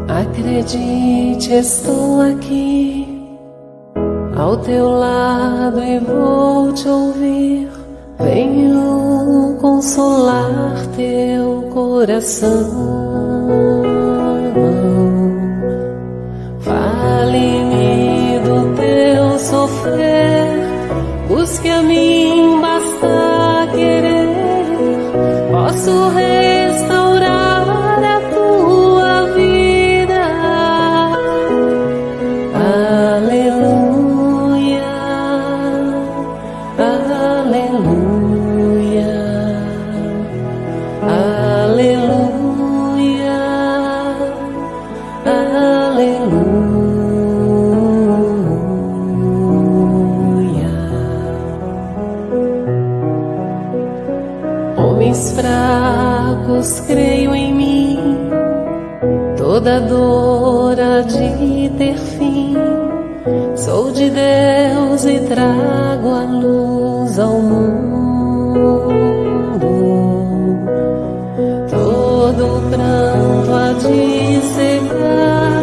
Acredite, estou aqui ao teu lado e vou te ouvir. Venho consolar teu coração. Fale-me do teu sofrer, busque a mim, basta querer. Posso restaurar a tua vida. Aleluia, aleluia, aleluia, aleluia. Homens fracos, creio em mim, toda dor há de ter fim. Sou de Deus e trago a luz ao mundo. Todo pranto há de secar,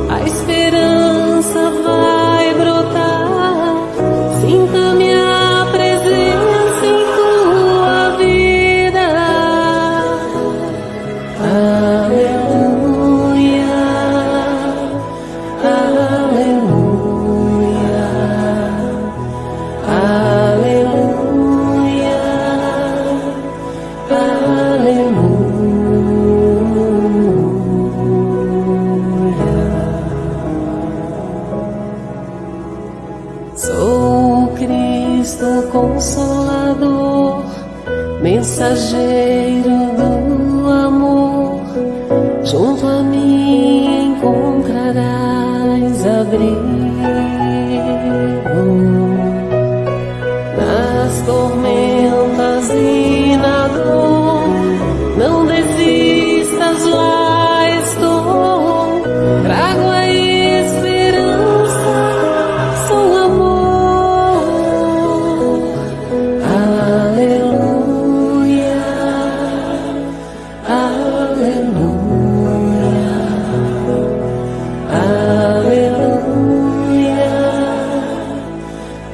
a esperança vai brotar. Sinta minha presença em tua vida. Aleluia, aleluia, aleluia, aleluia. Sou Cristo Consolador, mensageiro do amor. Junto a mim encontrarás abrigo. Nas tormentas e na dor, não desistas, lá estou. Trago a esperança, sou amor. Aleluia, aleluia, aleluia,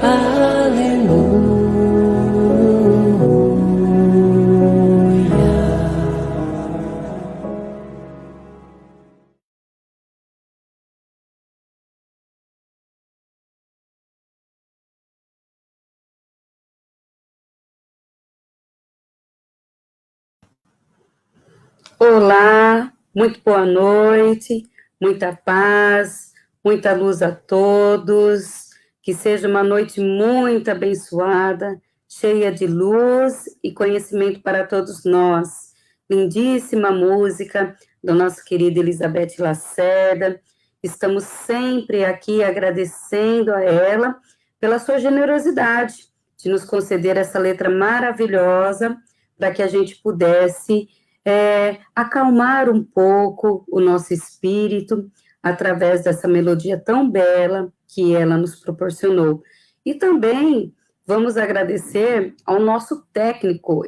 aleluia. Olá, muito boa noite, muita paz, muita luz a todos, que seja uma noite muito abençoada, cheia de luz e conhecimento para todos nós. Lindíssima música da nossa querida Elizabeth Lacerda, estamos sempre aqui agradecendo a ela pela sua generosidade de nos conceder essa letra maravilhosa para que a gente pudesse acalmar um pouco o nosso espírito através dessa melodia tão bela que ela nos proporcionou. E também vamos agradecer ao nosso técnico,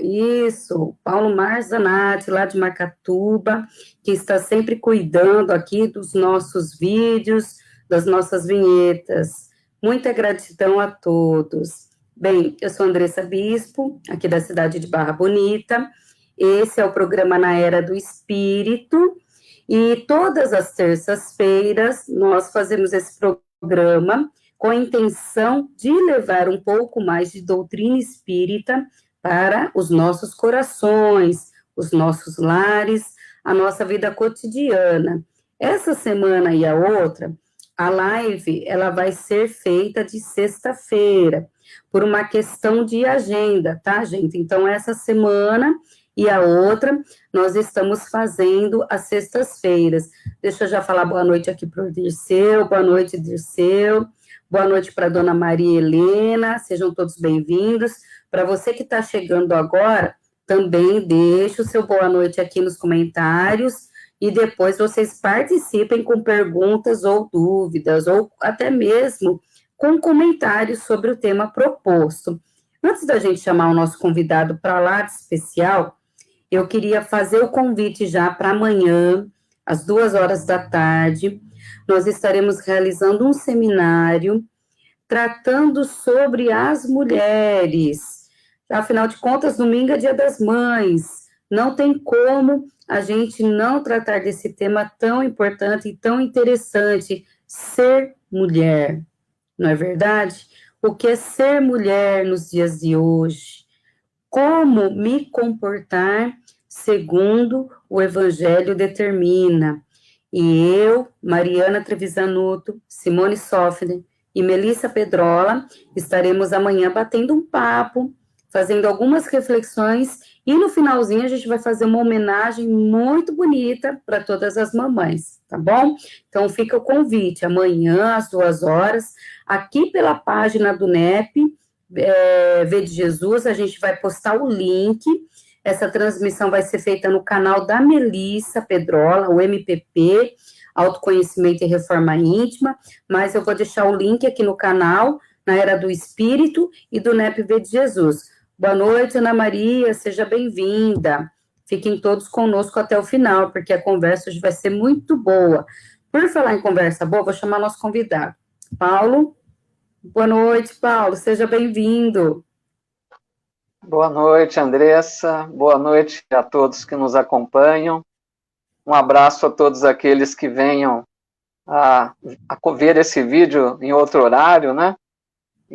Paulo Marzanati, lá de Macatuba, que está sempre cuidando aqui dos nossos vídeos, das nossas vinhetas. Muita gratidão a todos. Bem, eu sou Andressa Bispo, aqui da cidade de Barra Bonita. Esse é o programa Na Era do Espírito, e todas as terças-feiras nós fazemos esse programa com a intenção de levar um pouco mais de doutrina espírita para os nossos corações, os nossos lares, a nossa vida cotidiana. Essa semana e a outra, a live ela vai ser feita de sexta-feira, por uma questão de agenda, tá, gente? Então, essa semana e a outra nós estamos fazendo às sextas-feiras. Deixa eu já falar boa noite aqui para o Dirceu, boa noite, Dirceu, boa noite para a dona Maria Helena, sejam todos bem-vindos. Para você que está chegando agora, também deixe o seu boa noite aqui nos comentários, e depois vocês participem com perguntas ou dúvidas, ou até mesmo com comentários sobre o tema proposto. Antes da gente chamar o nosso convidado para lá de especial, eu queria fazer o convite já para amanhã, às 2 horas da tarde. Nós estaremos realizando um seminário tratando sobre as mulheres. Afinal de contas, domingo é Dia das Mães. Não tem como a gente não tratar desse tema tão importante e tão interessante, ser mulher. Não é verdade? O que é ser mulher nos dias de hoje? Como me comportar segundo o Evangelho determina? E eu, Mariana Trevisanuto, Simone Sofner e Melissa Pedrola estaremos amanhã batendo um papo, fazendo algumas reflexões, e no finalzinho a gente vai fazer uma homenagem muito bonita para todas as mamães, tá bom? Então fica o convite, amanhã às 2 horas, aqui pela página do NEP, V de Jesus, a gente vai postar o link. Essa transmissão vai ser feita no canal da Melissa Pedrola, o MPP, Autoconhecimento e Reforma Íntima, mas eu vou deixar o link aqui no canal, na Era do Espírito e do NEP V de Jesus. Boa noite, Ana Maria, seja bem-vinda. Fiquem todos conosco até o final, porque a conversa hoje vai ser muito boa. Por falar em conversa boa, vou chamar nosso convidado. Paulo, boa noite, Paulo, seja bem-vindo. Boa noite, Andressa. Boa noite a todos que nos acompanham. Um abraço a todos aqueles que venham a ver esse vídeo em outro horário, né?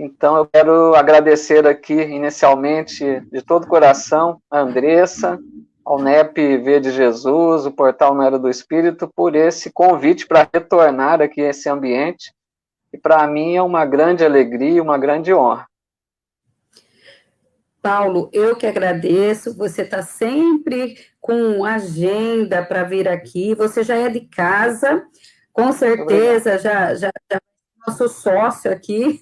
Então, eu quero agradecer aqui, inicialmente, de todo o coração, a Andressa, ao NEP V de Jesus, o Portal Na Era do Espírito, por esse convite para retornar aqui a esse ambiente, e para mim é uma grande alegria, uma grande honra. Paulo, eu que agradeço, você está sempre com agenda para vir aqui, você já é de casa, com certeza, já é nosso sócio aqui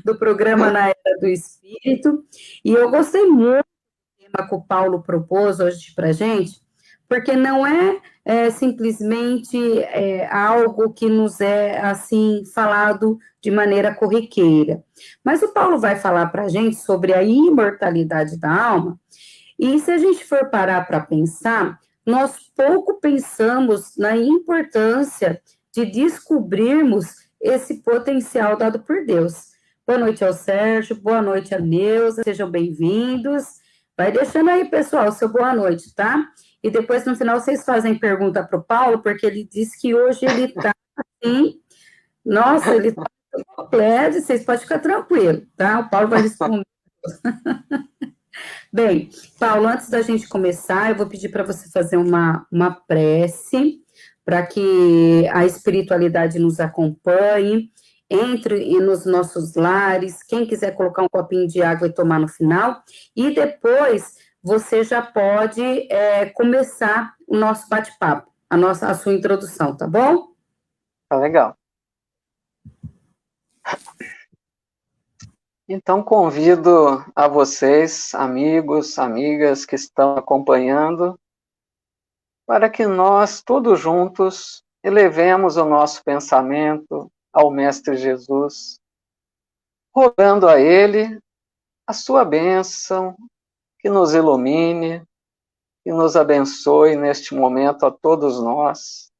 do programa Na Era do Espírito, e eu gostei muito do tema que o Paulo propôs hoje para a gente, porque não é simplesmente algo que nos é, assim, falado de maneira corriqueira. Mas o Paulo vai falar para a gente sobre a imortalidade da alma, e se a gente for parar para pensar, nós pouco pensamos na importância de descobrirmos esse potencial dado por Deus. Boa noite ao Sérgio, boa noite a Neuza, sejam bem-vindos. Vai deixando aí, pessoal, seu boa noite, tá? E depois, no final, vocês fazem pergunta para o Paulo, porque ele disse que hoje ele está assim, nossa, ele está completo, vocês podem ficar tranquilos, tá? O Paulo vai responder. Bem, Paulo, antes da gente começar, eu vou pedir para você fazer uma prece, para que a espiritualidade nos acompanhe, entre nos nossos lares, quem quiser colocar um copinho de água e tomar no final, e depois você já pode começar o nosso bate-papo, a sua introdução, tá bom? Tá legal. Então, convido a vocês, amigos, amigas que estão acompanhando, para que nós, todos juntos, elevemos o nosso pensamento ao Mestre Jesus, rogando a Ele a sua bênção, que nos ilumine, que nos abençoe neste momento a todos nós,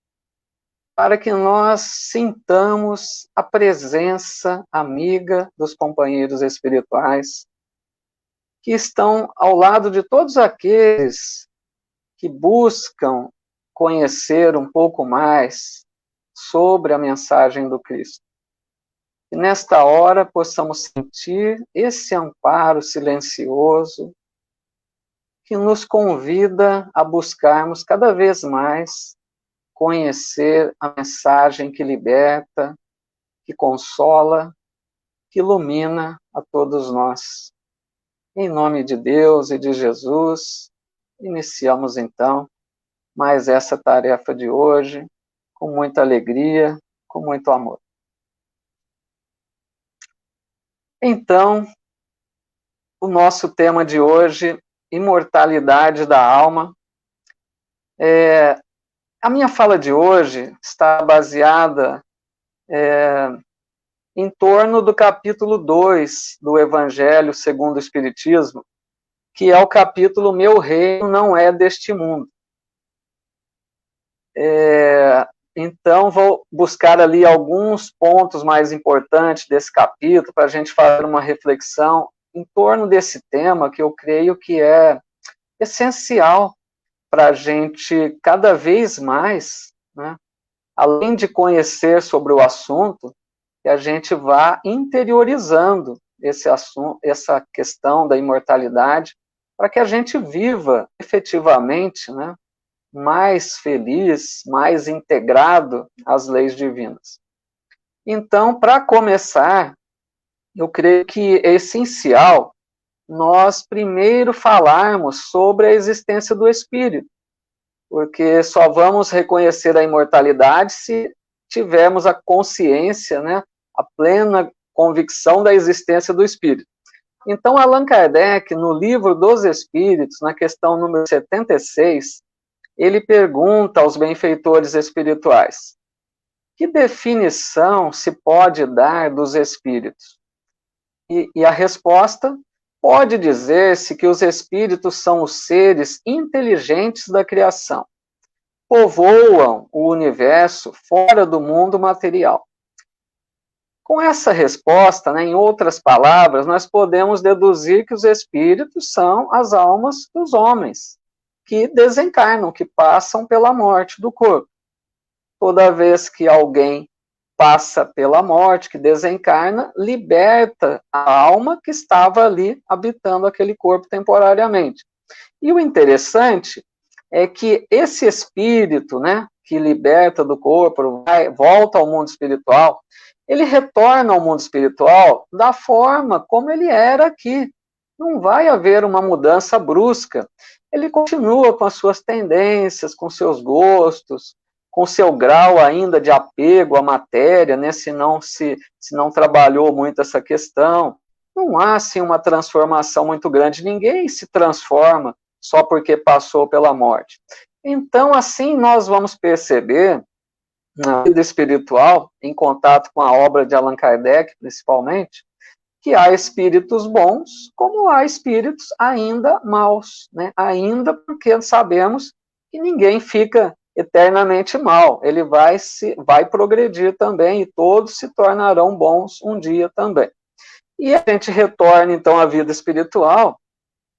para que nós sintamos a presença amiga dos companheiros espirituais, que estão ao lado de todos aqueles que buscam conhecer um pouco mais sobre a mensagem do Cristo. E nesta hora possamos sentir esse amparo silencioso que nos convida a buscarmos cada vez mais conhecer a mensagem que liberta, que consola, que ilumina a todos nós. Em nome de Deus e de Jesus, iniciamos então mais essa tarefa de hoje, com muita alegria, com muito amor. Então, o nosso tema de hoje, imortalidade da alma. A minha fala de hoje está baseada em torno do capítulo 2 do Evangelho segundo o Espiritismo, que é o capítulo Meu Reino Não É Deste Mundo. Então, vou buscar ali alguns pontos mais importantes desse capítulo para a gente fazer uma reflexão em torno desse tema que eu creio que é essencial para a gente cada vez mais, né, além de conhecer sobre o assunto, que a gente vá interiorizando esse assunto, essa questão da imortalidade, para que a gente viva efetivamente, né, mais feliz, mais integrado às leis divinas. Então, para começar, eu creio que é essencial nós primeiro falarmos sobre a existência do espírito, porque só vamos reconhecer a imortalidade se tivermos a consciência, né, a plena convicção da existência do espírito. Então, Allan Kardec, no Livro dos Espíritos, na questão número 76, ele pergunta aos benfeitores espirituais: que definição se pode dar dos espíritos? E a resposta: pode dizer-se que os espíritos são os seres inteligentes da criação, povoam o universo fora do mundo material. Com essa resposta, né, em outras palavras, nós podemos deduzir que os espíritos são as almas dos homens, que desencarnam, que passam pela morte do corpo. Toda vez que alguém passa pela morte, que desencarna, liberta a alma que estava ali habitando aquele corpo temporariamente. E o interessante é que esse espírito, né, que liberta do corpo, volta ao mundo espiritual, ele retorna ao mundo espiritual da forma como ele era aqui. Não vai haver uma mudança brusca. Ele continua com as suas tendências, com seus gostos, com seu grau ainda de apego à matéria, né, se não trabalhou muito essa questão. Não há, assim, uma transformação muito grande. Ninguém se transforma só porque passou pela morte. Então, assim, nós vamos perceber, na vida espiritual, em contato com a obra de Allan Kardec, principalmente, que há espíritos bons, como há espíritos ainda maus, né? Ainda porque sabemos que ninguém fica eternamente mal, ele vai progredir também, e todos se tornarão bons um dia também. E a gente retorna, então, à vida espiritual,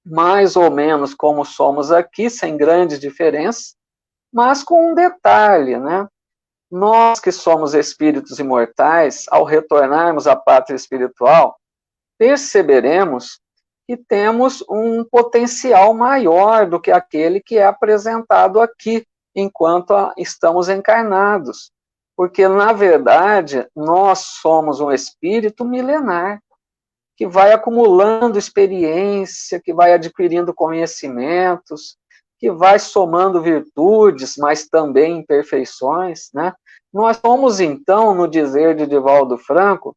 mais ou menos como somos aqui, sem grande diferença, mas com um detalhe, né? Nós que somos espíritos imortais, ao retornarmos à pátria espiritual, perceberemos que temos um potencial maior do que aquele que é apresentado aqui, enquanto estamos encarnados. Porque, na verdade, nós somos um espírito milenar, que vai acumulando experiência, que vai adquirindo conhecimentos, que vai somando virtudes, mas também imperfeições, né? Nós somos, então, no dizer de Divaldo Franco,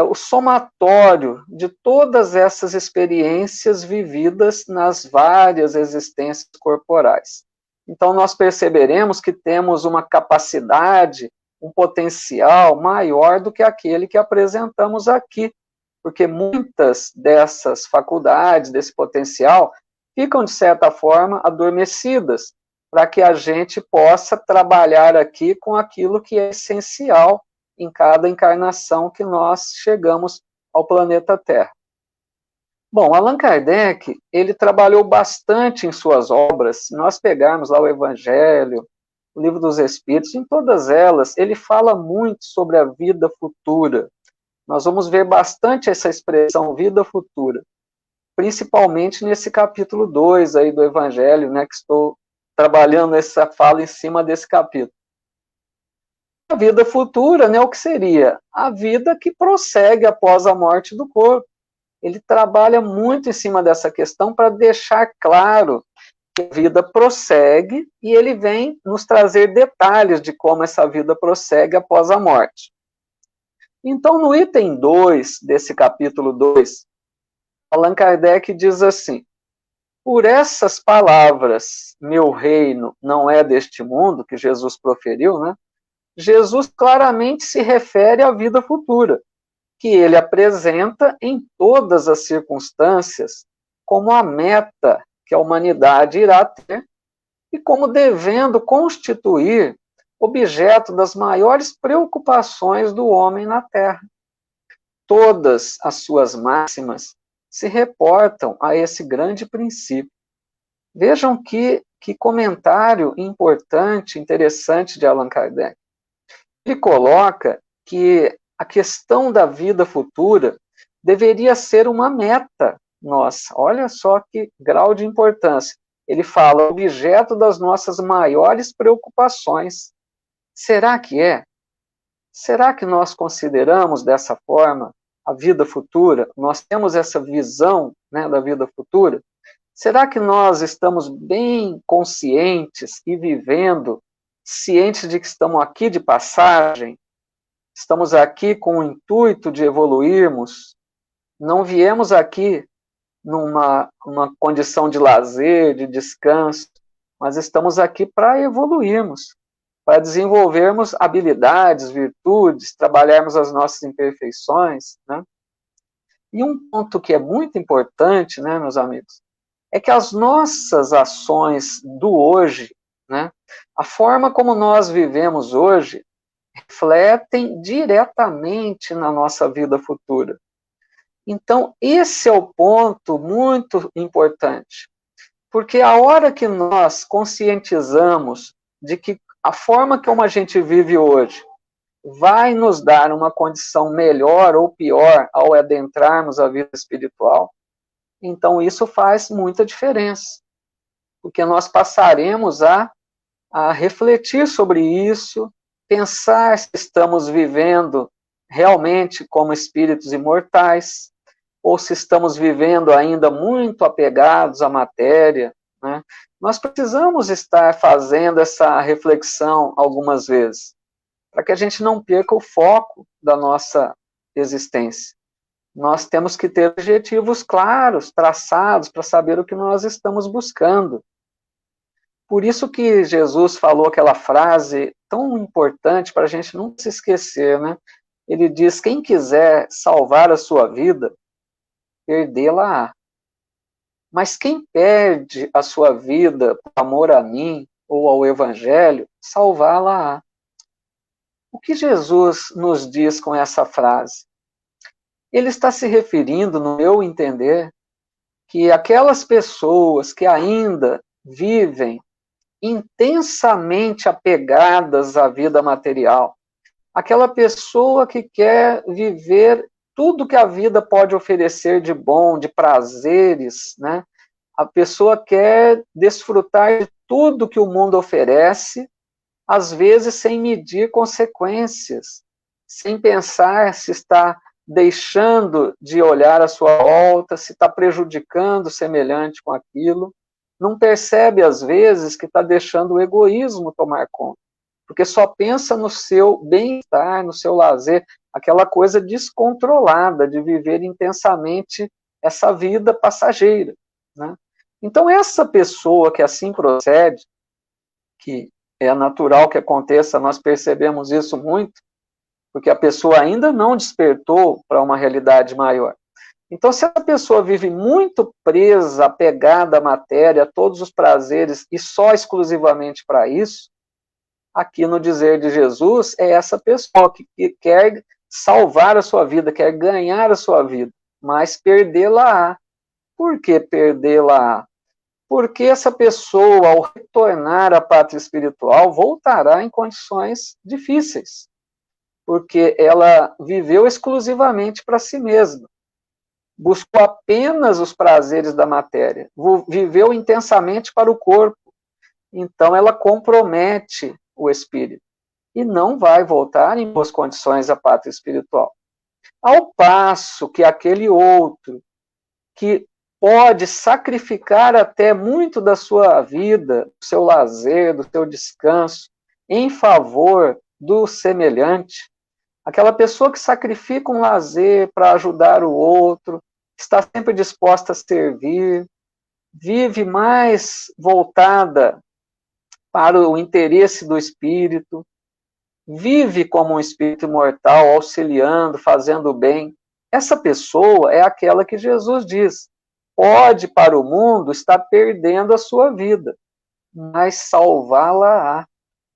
o somatório de todas essas experiências vividas nas várias existências corporais. Então, nós perceberemos que temos uma capacidade, um potencial maior do que aquele que apresentamos aqui, porque muitas dessas faculdades, desse potencial, ficam, de certa forma, adormecidas, para que a gente possa trabalhar aqui com aquilo que é essencial em cada encarnação que nós chegamos ao planeta Terra. Bom, Allan Kardec, ele trabalhou bastante em suas obras. Se nós pegarmos lá o Evangelho, o Livro dos Espíritos, em todas elas, ele fala muito sobre a vida futura. Nós vamos ver bastante essa expressão vida futura, principalmente nesse capítulo 2 aí do Evangelho, né, que estou trabalhando essa fala em cima desse capítulo. A vida futura, né, o que seria? A vida que prossegue após a morte do corpo. Ele trabalha muito em cima dessa questão para deixar claro que a vida prossegue, e ele vem nos trazer detalhes de como essa vida prossegue após a morte. Então, no item 2 desse capítulo 2, Allan Kardec diz assim: por essas palavras, meu reino não é deste mundo, que Jesus proferiu, né? Jesus claramente se refere à vida futura, que ele apresenta em todas as circunstâncias como a meta que a humanidade irá ter e como devendo constituir objeto das maiores preocupações do homem na Terra. Todas as suas máximas se reportam a esse grande princípio. Vejam que comentário importante, interessante de Allan Kardec. Ele coloca que a questão da vida futura deveria ser uma meta nossa. Olha só que grau de importância. Ele fala, objeto das nossas maiores preocupações. Será que é? Será que nós consideramos dessa forma a vida futura? Nós temos essa visão, né, da vida futura? Será que nós estamos bem conscientes e vivendo, cientes de que estamos aqui de passagem? Estamos aqui com o intuito de evoluirmos? Não viemos aqui numa condição de lazer, de descanso, mas estamos aqui para evoluirmos, para desenvolvermos habilidades, virtudes, trabalharmos as nossas imperfeições, né? E um ponto que é muito importante, né, meus amigos, é que as nossas ações do hoje, né, a forma como nós vivemos hoje, refletem diretamente na nossa vida futura. Então, esse é o ponto muito importante, porque a hora que nós conscientizamos de que a forma como a gente vive hoje vai nos dar uma condição melhor ou pior ao adentrarmos a vida espiritual, então isso faz muita diferença, porque nós passaremos a refletir sobre isso, pensar se estamos vivendo realmente como espíritos imortais, ou se estamos vivendo ainda muito apegados à matéria, né? Nós precisamos estar fazendo essa reflexão algumas vezes, para que a gente não perca o foco da nossa existência. Nós temos que ter objetivos claros, traçados, para saber o que nós estamos buscando. Por isso que Jesus falou aquela frase tão importante para a gente não se esquecer, né? Ele diz, quem quiser salvar a sua vida, perdê-la-á. Mas quem perde a sua vida por amor a mim ou ao Evangelho, salvá-la-á. O que Jesus nos diz com essa frase? Ele está se referindo, no meu entender, que aquelas pessoas que ainda vivem intensamente apegadas à vida material, aquela pessoa que quer viver tudo que a vida pode oferecer de bom, de prazeres, né? A pessoa quer desfrutar de tudo que o mundo oferece, às vezes sem medir consequências, sem pensar se está deixando de olhar à sua volta, se está prejudicando o semelhante com aquilo, não percebe às vezes que está deixando o egoísmo tomar conta, porque só pensa no seu bem-estar, no seu lazer, aquela coisa descontrolada de viver intensamente essa vida passageira, né? Então, essa pessoa que assim procede, que é natural que aconteça, nós percebemos isso muito, porque a pessoa ainda não despertou para uma realidade maior. Então, se a pessoa vive muito presa, apegada à matéria, a todos os prazeres, e só exclusivamente para isso, aqui no dizer de Jesus, é essa pessoa que quer salvar a sua vida, quer ganhar a sua vida, mas perdê-la-á. Por que perdê-la-á? Porque essa pessoa, ao retornar à pátria espiritual, voltará em condições difíceis, porque ela viveu exclusivamente para si mesma, buscou apenas os prazeres da matéria, viveu intensamente para o corpo, então ela compromete o espírito, e não vai voltar em boas condições à pátria espiritual. Ao passo que aquele outro, que pode sacrificar até muito da sua vida, do seu lazer, do seu descanso, em favor do semelhante. Aquela pessoa que sacrifica um lazer para ajudar o outro, está sempre disposta a servir, vive mais voltada para o interesse do espírito, vive como um espírito imortal, auxiliando, fazendo o bem. Essa pessoa é aquela que Jesus diz, pode para o mundo estar perdendo a sua vida, mas salvá-la-á,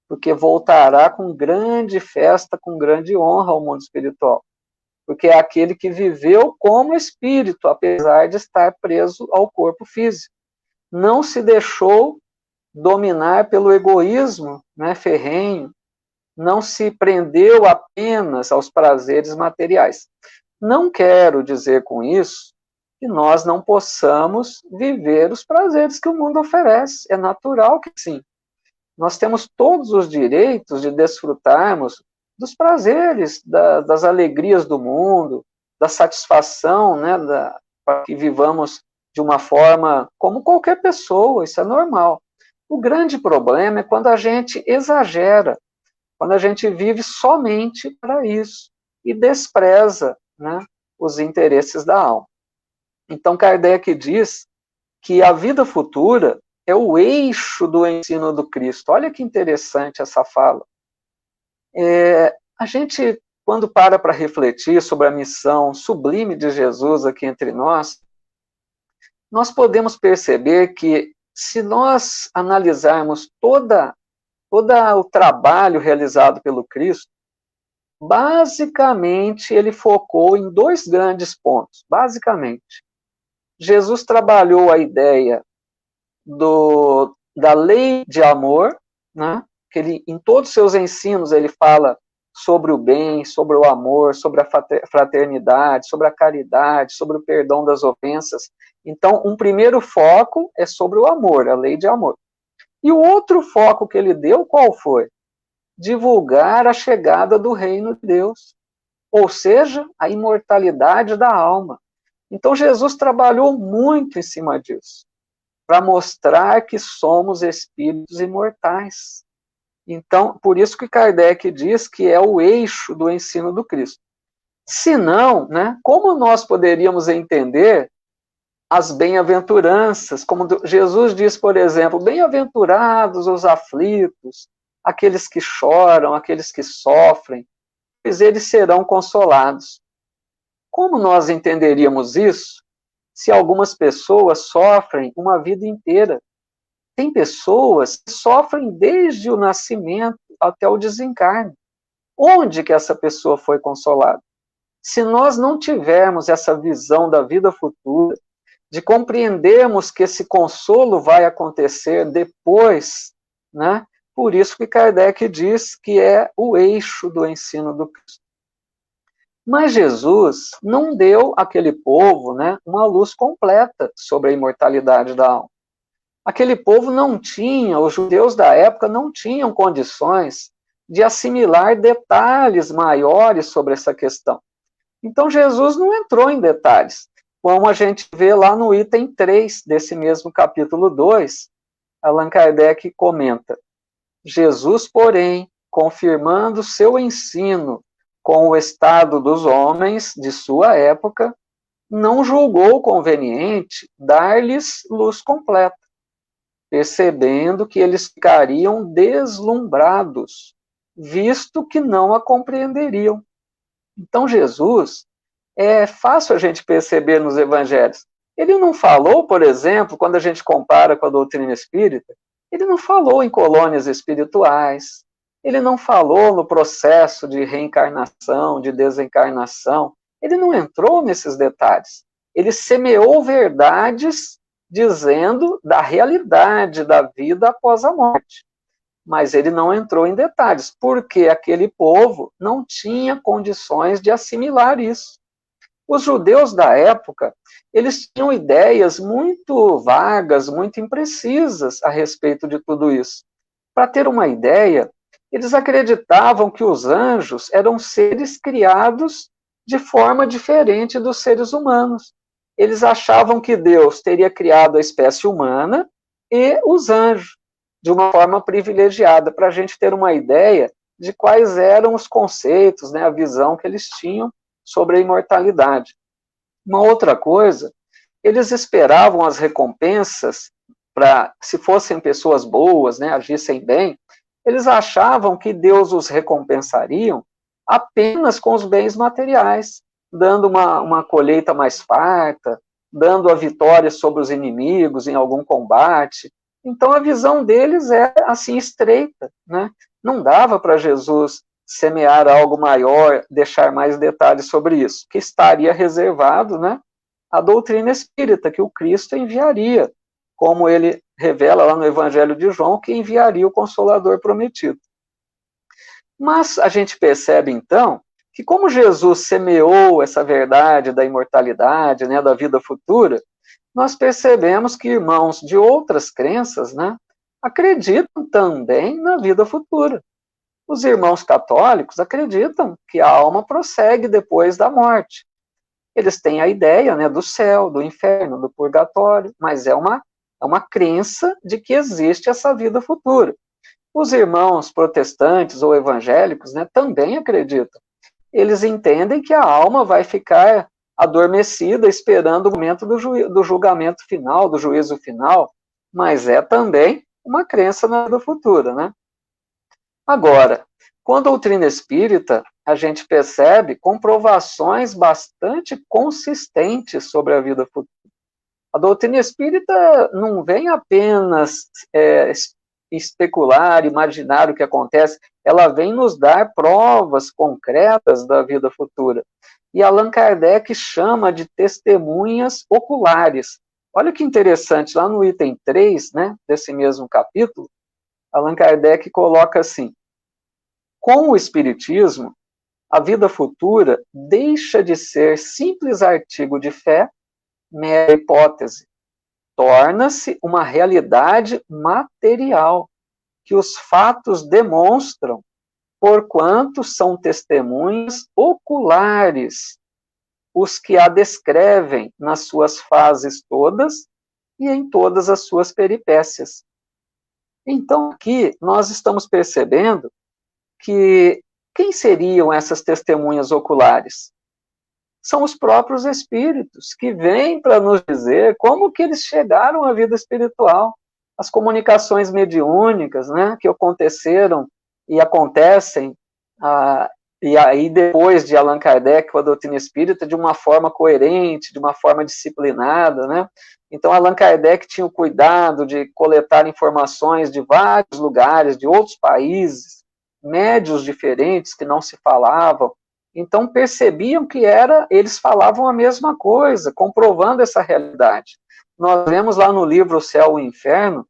porque voltará com grande festa, com grande honra ao mundo espiritual. Porque é aquele que viveu como espírito, apesar de estar preso ao corpo físico. Não se deixou dominar pelo egoísmo, né, ferrenho, não se prendeu apenas aos prazeres materiais. Não quero dizer com isso que nós não possamos viver os prazeres que o mundo oferece. É natural que sim. Nós temos todos os direitos de desfrutarmos dos prazeres, das alegrias do mundo, da satisfação, né, para que vivamos de uma forma como qualquer pessoa, isso é normal. O grande problema é quando a gente exagera, quando a gente vive somente para isso e despreza, né, os interesses da alma. Então, Kardec diz que a vida futura é o eixo do ensino do Cristo. Olha que interessante essa fala. A gente, quando para refletir sobre a missão sublime de Jesus aqui entre nós podemos perceber que, se nós analisarmos todo o trabalho realizado pelo Cristo, basicamente ele focou em dois grandes pontos. Basicamente, Jesus trabalhou a ideia da lei de amor, né? Que ele, em todos os seus ensinos, ele fala sobre o bem, sobre o amor, sobre a fraternidade, sobre a caridade, sobre o perdão das ofensas. Então, um primeiro foco é sobre o amor, a lei de amor. E o outro foco que ele deu, qual foi? Divulgar a chegada do reino de Deus, ou seja, a imortalidade da alma. Então, Jesus trabalhou muito em cima disso, para mostrar que somos espíritos imortais. Então, por isso que Kardec diz que é o eixo do ensino do Cristo. Se não, né, como nós poderíamos entender as bem-aventuranças, como Jesus diz, por exemplo, bem-aventurados os aflitos, aqueles que choram, aqueles que sofrem, pois eles serão consolados. Como nós entenderíamos isso se algumas pessoas sofrem uma vida inteira? Tem pessoas que sofrem desde o nascimento até o desencarne. Onde que essa pessoa foi consolada? Se nós não tivermos essa visão da vida futura, de compreendermos que esse consolo vai acontecer depois, né? Por isso que Kardec diz que é o eixo do ensino do Cristo. Mas Jesus não deu àquele povo, né, uma luz completa sobre a imortalidade da alma. Aquele povo não tinha, os judeus da época não tinham condições de assimilar detalhes maiores sobre essa questão. Então Jesus não entrou em detalhes, como a gente vê lá no item 3 desse mesmo capítulo 2, Allan Kardec comenta: Jesus, porém, confirmando seu ensino com o estado dos homens de sua época, não julgou conveniente dar-lhes luz completa, percebendo que eles ficariam deslumbrados, visto que não a compreenderiam. Então Jesus, é fácil a gente perceber nos evangelhos, ele não falou, por exemplo, quando a gente compara com a doutrina espírita, ele não falou em colônias espirituais, ele não falou no processo de reencarnação, de desencarnação, ele não entrou nesses detalhes. Ele semeou verdades dizendo da realidade da vida após a morte. Mas ele não entrou em detalhes, porque aquele povo não tinha condições de assimilar isso. Os judeus da época, eles tinham ideias muito vagas, muito imprecisas a respeito de tudo isso. Para ter uma ideia, eles acreditavam que os anjos eram seres criados de forma diferente dos seres humanos. eles achavam que Deus teria criado a espécie humana e os anjos, de uma forma privilegiada, para a gente ter uma ideia de quais eram os conceitos, né, a visão que eles tinham sobre a imortalidade. Uma outra coisa, eles esperavam as recompensas para, se fossem pessoas boas, né, agissem bem, eles achavam que Deus os recompensaria apenas com os bens materiais, dando uma colheita mais farta, dando a vitória sobre os inimigos em algum combate. Então a visão deles é assim estreita, né? Não dava para Jesus semear algo maior, deixar mais detalhes sobre isso, que estaria reservado, né, à doutrina espírita, que o Cristo enviaria, como ele revela lá no Evangelho de João, que enviaria o Consolador prometido. Mas a gente percebe, então, que como Jesus semeou essa verdade da imortalidade, né, da vida futura, nós percebemos que irmãos de outras crenças, né, acreditam também na vida futura. Os irmãos católicos acreditam que a alma prossegue depois da morte. Eles têm a ideia, né, do céu, do inferno, do purgatório, mas é uma crença de que existe essa vida futura. Os irmãos protestantes ou evangélicos, né, também acreditam. Eles entendem que a alma vai ficar adormecida esperando o momento do julgamento final, do juízo final, mas é também uma crença na vida futura, né? Agora, com a doutrina espírita, a gente percebe comprovações bastante consistentes sobre a vida futura. A doutrina espírita não vem apenas especular, imaginar o que acontece, ela vem nos dar provas concretas da vida futura. E Allan Kardec chama de testemunhas oculares. Olha que interessante, lá no item 3, né, desse mesmo capítulo, Allan Kardec coloca assim: com o Espiritismo, a vida futura deixa de ser simples artigo de fé, mera hipótese. Torna-se uma realidade material, que os fatos demonstram, porquanto são testemunhas oculares, os que a descrevem nas suas fases todas e em todas as suas peripécias. Então, aqui nós estamos percebendo que quem seriam essas testemunhas oculares? São os próprios espíritos, que vêm para nos dizer como que eles chegaram à vida espiritual. As comunicações mediúnicas, né, que aconteceram e acontecem, e aí depois de Allan Kardec com a doutrina espírita, de uma forma coerente, de uma forma disciplinada, né? Então Allan Kardec tinha o cuidado de coletar informações de vários lugares, de outros países, médios diferentes que não se falavam. Então percebiam que eles falavam a mesma coisa, comprovando essa realidade. Nós vemos lá no livro O Céu e o Inferno,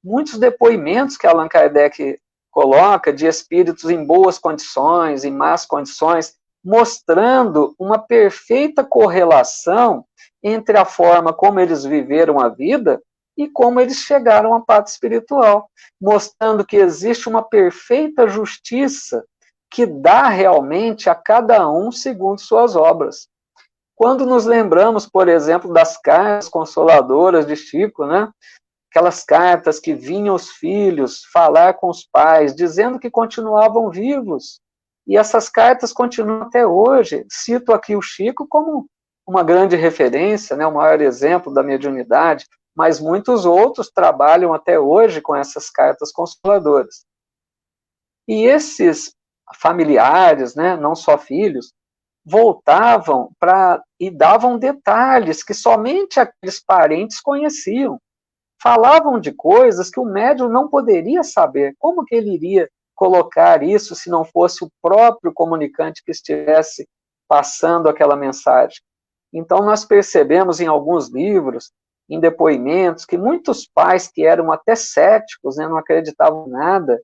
muitos depoimentos que Allan Kardec coloca de espíritos em boas condições, em más condições, mostrando uma perfeita correlação entre a forma como eles viveram a vida e como eles chegaram à pátria espiritual, mostrando que existe uma perfeita justiça que dá realmente a cada um segundo suas obras. Quando nos lembramos, por exemplo, das cartas consoladoras de Chico, né? Aquelas cartas que vinham os filhos falar com os pais, dizendo que continuavam vivos, e essas cartas continuam até hoje. Cito aqui o Chico como uma grande referência, né? O maior exemplo da mediunidade, mas muitos outros trabalham até hoje com essas cartas consoladoras. E esses familiares, né, não só filhos, voltavam e davam detalhes que somente aqueles parentes conheciam. Falavam de coisas que o médium não poderia saber. Como que ele iria colocar isso se não fosse o próprio comunicante que estivesse passando aquela mensagem? Então nós percebemos em alguns livros, em depoimentos, que muitos pais que eram até céticos, né, não acreditavam em nada,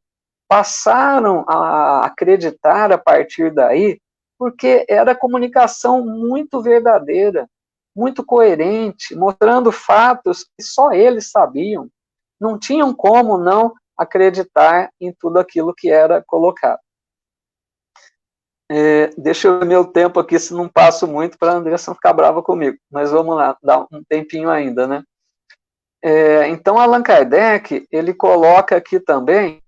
passaram a acreditar a partir daí, porque era comunicação muito verdadeira, muito coerente, mostrando fatos que só eles sabiam. Não tinham como não acreditar em tudo aquilo que era colocado. Deixa eu ver meu tempo aqui, se não passo muito, para a Andressa não ficar brava comigo. Mas vamos lá, dá um tempinho ainda, né? Então, Allan Kardec, ele coloca aqui também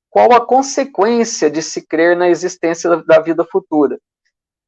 qual a consequência de se crer na existência da vida futura.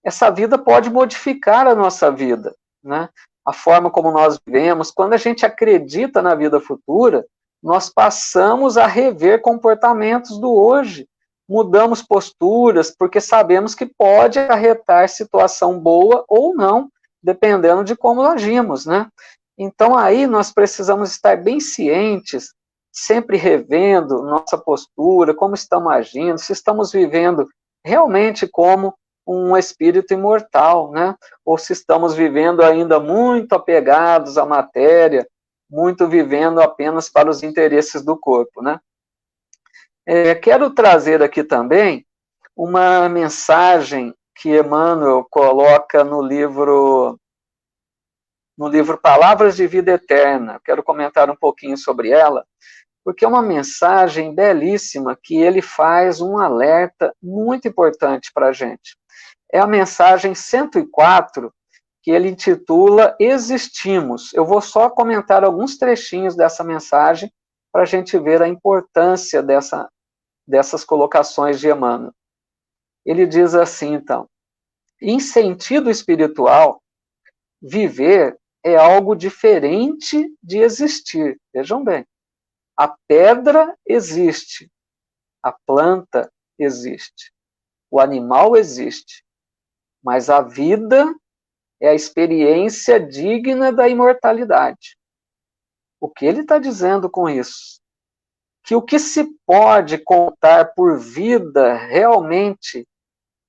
Essa vida pode modificar a nossa vida, né? A forma como nós vivemos. Quando a gente acredita na vida futura, nós passamos a rever comportamentos do hoje, mudamos posturas, porque sabemos que pode acarretar situação boa ou não, dependendo de como agimos, né? Então aí nós precisamos estar bem cientes, sempre revendo nossa postura, como estamos agindo, se estamos vivendo realmente como um espírito imortal, né? Ou se estamos vivendo ainda muito apegados à matéria, muito vivendo apenas para os interesses do corpo, né? Quero trazer aqui também uma mensagem que Emmanuel coloca no livro Palavras de Vida Eterna. Quero comentar um pouquinho sobre ela, porque é uma mensagem belíssima que ele faz um alerta muito importante para a gente. É a mensagem 104, que ele intitula Existimos. Eu vou só comentar alguns trechinhos dessa mensagem para a gente ver a importância dessas colocações de Emmanuel. Ele diz assim, então: em sentido espiritual, viver é algo diferente de existir. Vejam bem, a pedra existe, a planta existe, o animal existe, mas a vida é a experiência digna da imortalidade. O que ele está dizendo com isso? Que o que se pode contar por vida realmente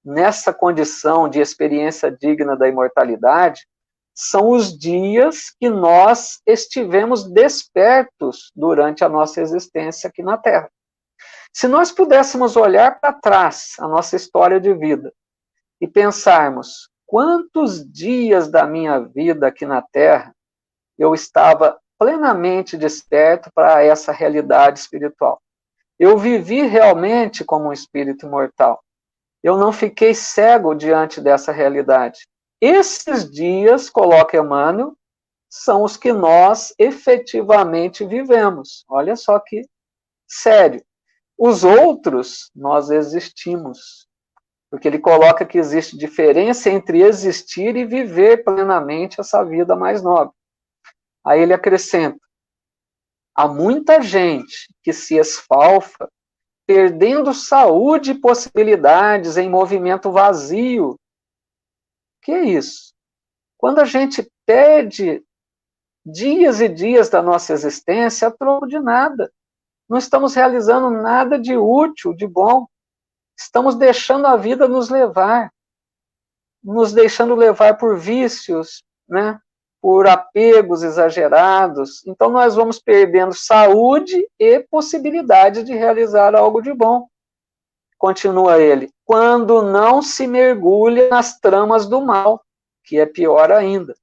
nessa condição de experiência digna da imortalidade são os dias que nós estivemos despertos durante a nossa existência aqui na Terra. Se nós pudéssemos olhar para trás a nossa história de vida e pensarmos quantos dias da minha vida aqui na Terra eu estava plenamente desperto para essa realidade espiritual. Eu vivi realmente como um espírito imortal. Eu não fiquei cego diante dessa realidade. Esses dias, coloca Emmanuel, são os que nós efetivamente vivemos. Olha só que sério. Os outros, nós existimos. Porque ele coloca que existe diferença entre existir e viver plenamente essa vida mais nobre. Aí ele acrescenta: há muita gente que se esfalfa, perdendo saúde e possibilidades em movimento vazio. O que é isso? Quando a gente perde dias e dias da nossa existência a troco de nada. Não estamos realizando nada de útil, de bom. Estamos deixando a vida nos levar. Nos deixando levar por vícios, né? Por apegos exagerados. Então nós vamos perdendo saúde e possibilidade de realizar algo de bom. Continua ele: quando não se mergulha nas tramas do mal, que é pior ainda,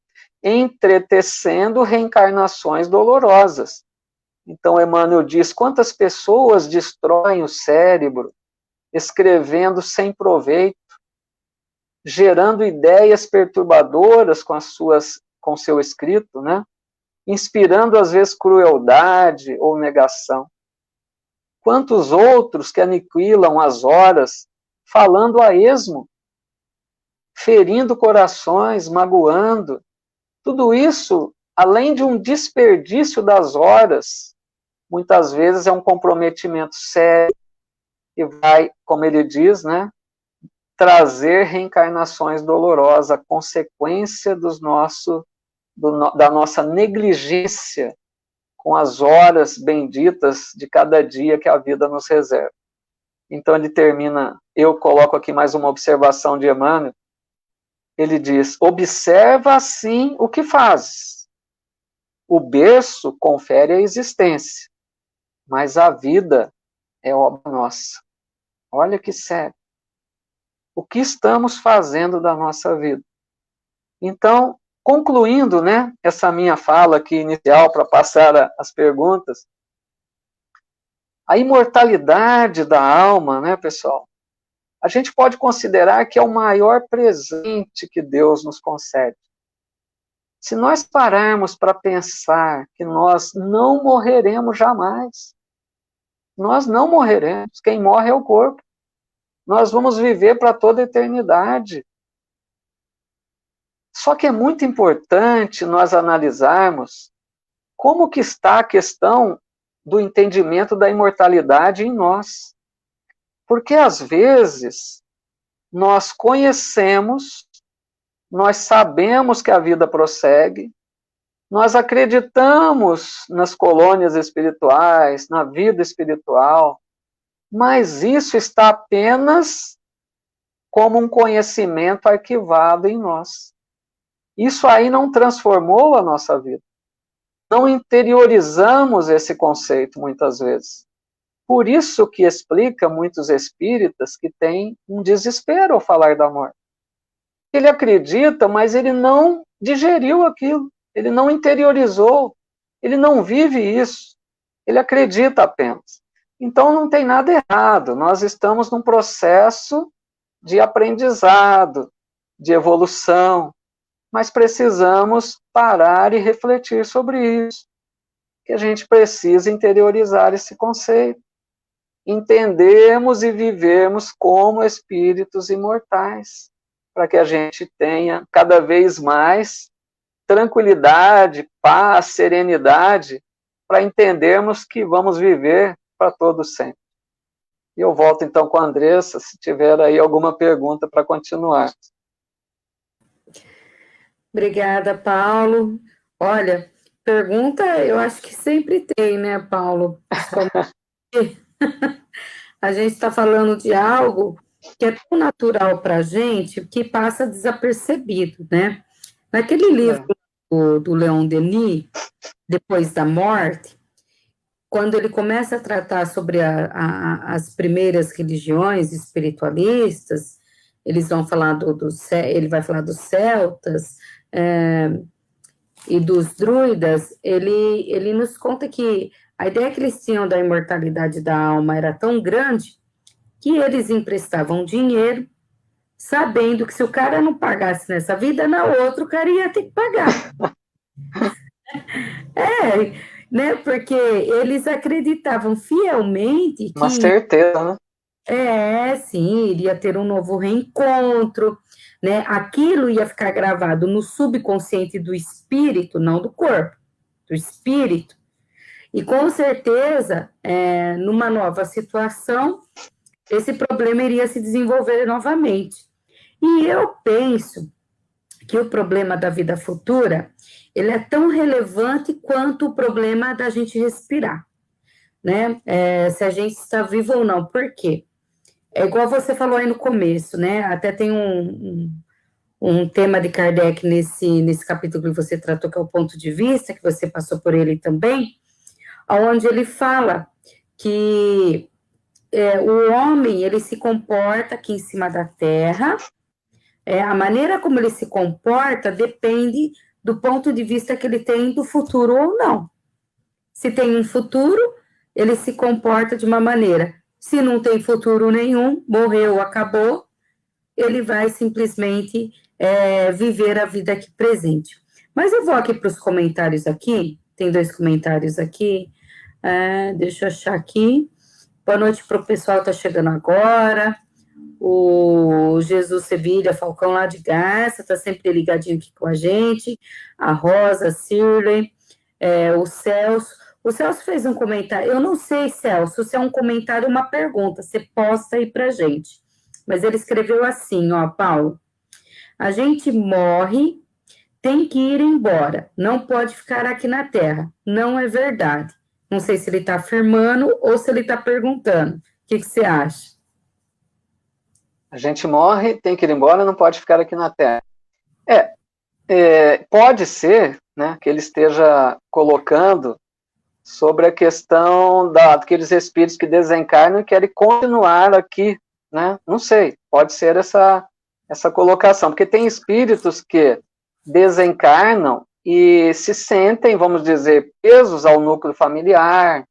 entretecendo reencarnações dolorosas. Então Emmanuel diz: quantas pessoas destroem o cérebro, escrevendo sem proveito, gerando ideias perturbadoras com seu escrito, né? Inspirando às vezes crueldade ou negação. Quantos outros que aniquilam as horas, falando a esmo, ferindo corações, magoando. Tudo isso, além de um desperdício das horas, muitas vezes é um comprometimento sério e vai, como ele diz, né, trazer reencarnações dolorosas, a consequência da nossa negligência com as horas benditas de cada dia que a vida nos reserva. Então ele termina, eu coloco aqui mais uma observação de Emmanuel, ele diz: observa assim o que fazes. O berço confere a existência, mas a vida é obra nossa. Olha que sério. O que estamos fazendo da nossa vida? Então, concluindo, né, essa minha fala aqui inicial para passar as perguntas, a imortalidade da alma, né, pessoal? a gente pode considerar que é o maior presente que Deus nos concede. Se nós pararmos para pensar que nós não morreremos jamais, nós não morreremos, quem morre é o corpo. Nós vamos viver para toda a eternidade. Só que é muito importante nós analisarmos como que está a questão do entendimento da imortalidade em nós. Porque às vezes nós conhecemos, nós sabemos que a vida prossegue, nós acreditamos nas colônias espirituais, na vida espiritual, mas isso está apenas como um conhecimento arquivado em nós. Isso aí não transformou a nossa vida. Não interiorizamos esse conceito muitas vezes. Por isso que explica muitos espíritas que têm um desespero ao falar da morte. Ele acredita, mas ele não digeriu aquilo, ele não interiorizou, ele não vive isso, ele acredita apenas. Então não tem nada errado, nós estamos num processo de aprendizado, de evolução, mas precisamos parar e refletir sobre isso, que a gente precisa interiorizar esse conceito, entendermos e vivermos como espíritos imortais, para que a gente tenha cada vez mais tranquilidade, paz, serenidade, para entendermos que vamos viver para todo sempre. E eu volto então com a Andressa, se tiver aí alguma pergunta para continuar. Obrigada, Paulo. Olha, pergunta eu acho que sempre tem, né, Paulo? A gente está falando de algo que é tão natural para a gente que passa desapercebido, né? Naquele livro do Leon Denis, Depois da Morte, quando ele começa a tratar sobre as primeiras religiões espiritualistas, eles vão falar ele vai falar dos celtas e dos druidas, ele nos conta que a ideia que eles tinham da imortalidade da alma era tão grande que eles emprestavam dinheiro, sabendo que se o cara não pagasse nessa vida, na outra o cara ia ter que pagar. Né? Porque eles acreditavam fielmente que... Uma certeza, né? Sim, iria ter um novo reencontro, né? Aquilo ia ficar gravado no subconsciente do espírito, não do corpo, do espírito. E com certeza, numa nova situação, esse problema iria se desenvolver novamente. E eu penso que o problema da vida futura, ele é tão relevante quanto o problema da gente respirar, né? Se a gente está vivo ou não. Por quê? É igual você falou aí no começo, né? Até tem um tema de Kardec nesse capítulo que você tratou, que é o ponto de vista, que você passou por ele também, onde ele fala que o homem, ele se comporta aqui em cima da Terra, a maneira como ele se comporta depende do ponto de vista que ele tem do futuro ou não. Se tem um futuro, ele se comporta de uma maneira. Se não tem futuro nenhum, morreu, acabou, ele vai simplesmente viver a vida aqui presente. Mas eu vou aqui para os comentários aqui, tem 2 comentários aqui, deixa eu achar aqui. Boa noite para o pessoal que está chegando agora. O Jesus Sevilha, Falcão lá de Garça, está sempre ligadinho aqui com a gente. A Rosa, a Cirley, o Celso. O Celso fez um comentário. Eu não sei, Celso, se é um comentário ou uma pergunta. Você posta aí para a gente. Mas ele escreveu assim, ó, Paulo. A gente morre, tem que ir embora. Não pode ficar aqui na Terra. Não é verdade. Não sei se ele está afirmando ou se ele está perguntando. O que você acha? A gente morre, tem que ir embora, não pode ficar aqui na Terra. Pode ser, né, que ele esteja colocando sobre a questão daqueles espíritos que desencarnam e querem continuar aqui, né? Não sei, pode ser essa colocação, porque tem espíritos que desencarnam e se sentem, vamos dizer, presos ao núcleo familiar,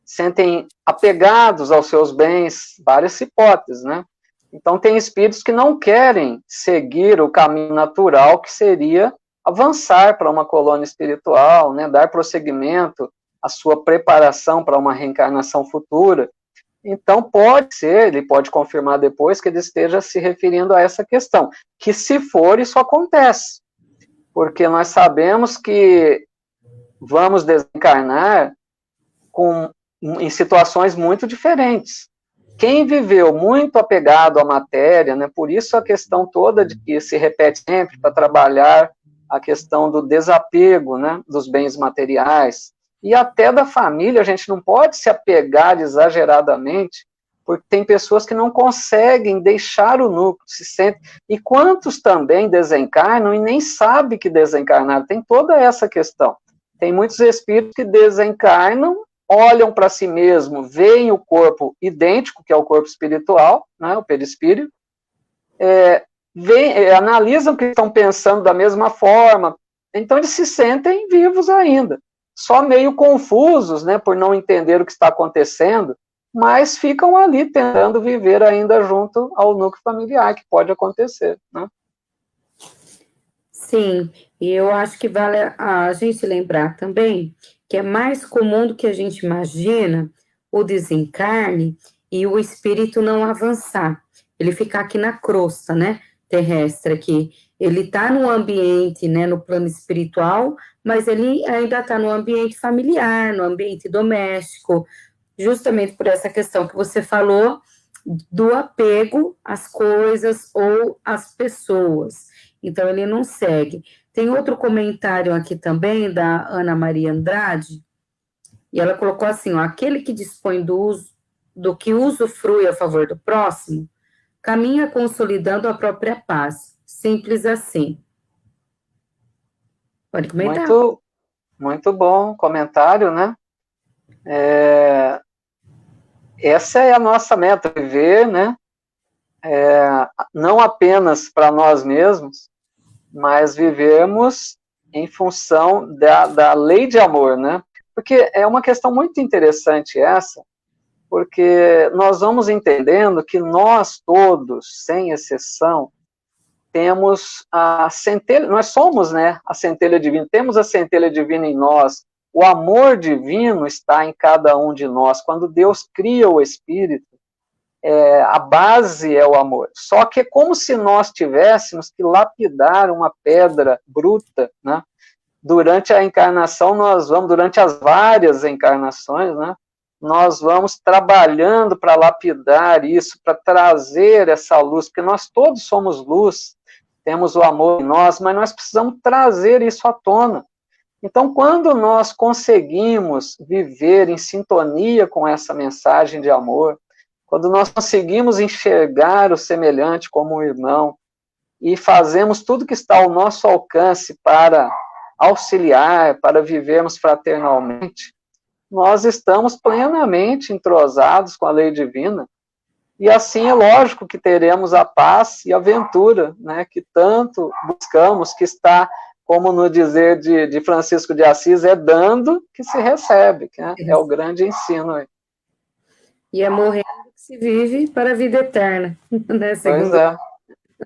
sentem apegados aos seus bens, várias hipóteses, né? Então, tem espíritos que não querem seguir o caminho natural, que seria avançar para uma colônia espiritual, né, dar prosseguimento à sua preparação para uma reencarnação futura. Então, pode ser, ele pode confirmar depois, que ele esteja se referindo a essa questão, que se for, isso acontece, porque nós sabemos que vamos desencarnar em situações muito diferentes. Quem viveu muito apegado à matéria, né, por isso a questão toda de que se repete sempre para trabalhar a questão do desapego, né, dos bens materiais, e até da família, a gente não pode se apegar exageradamente, porque tem pessoas que não conseguem deixar o núcleo, se sentem, e quantos também desencarnam e nem sabem que desencarnaram, tem toda essa questão. Tem muitos espíritos que desencarnam, olham para si mesmo, veem o corpo idêntico, que é o corpo espiritual, né, o perispírito, analisam que estão pensando da mesma forma, então eles se sentem vivos ainda, só meio confusos, né, por não entender o que está acontecendo, mas ficam ali tentando viver ainda junto ao núcleo familiar, que pode acontecer, né? Sim, e eu acho que vale a gente lembrar também que é mais comum do que a gente imagina o desencarne e o espírito não avançar, ele ficar aqui na crosta, né, terrestre aqui. Ele está no ambiente, né, no plano espiritual, mas ele ainda está no ambiente familiar, no ambiente doméstico, justamente por essa questão que você falou do apego às coisas ou às pessoas. Então, ele não segue. Tem outro comentário aqui também, da Ana Maria Andrade, e ela colocou assim, ó, aquele que dispõe do que usufrui a favor do próximo, caminha consolidando a própria paz. Simples assim. Pode comentar. Muito, muito bom comentário, né? Essa é a nossa meta, viver, né? Não apenas para nós mesmos, mas vivemos em função da lei de amor, né? Porque é uma questão muito interessante essa, porque nós vamos entendendo que nós todos, sem exceção, temos a centelha, nós somos, né, a centelha divina, temos a centelha divina em nós, o amor divino está em cada um de nós. Quando Deus cria o espírito, a base é o amor. Só que é como se nós tivéssemos que lapidar uma pedra bruta, né? Durante a encarnação, durante as várias encarnações, né? Nós vamos trabalhando para lapidar isso, para trazer essa luz, porque nós todos somos luz, temos o amor em nós, mas nós precisamos trazer isso à tona. Então, quando nós conseguimos viver em sintonia com essa mensagem de amor, quando nós conseguimos enxergar o semelhante como um irmão e fazemos tudo que está ao nosso alcance para auxiliar, para vivermos fraternalmente, nós estamos plenamente entrosados com a lei divina, e assim é lógico que teremos a paz e a ventura, né, que tanto buscamos, que está, como no dizer de Francisco de Assis, é dando que se recebe, né? É o grande ensino aí. E é morrendo que se vive para a vida eterna, né? Pois é.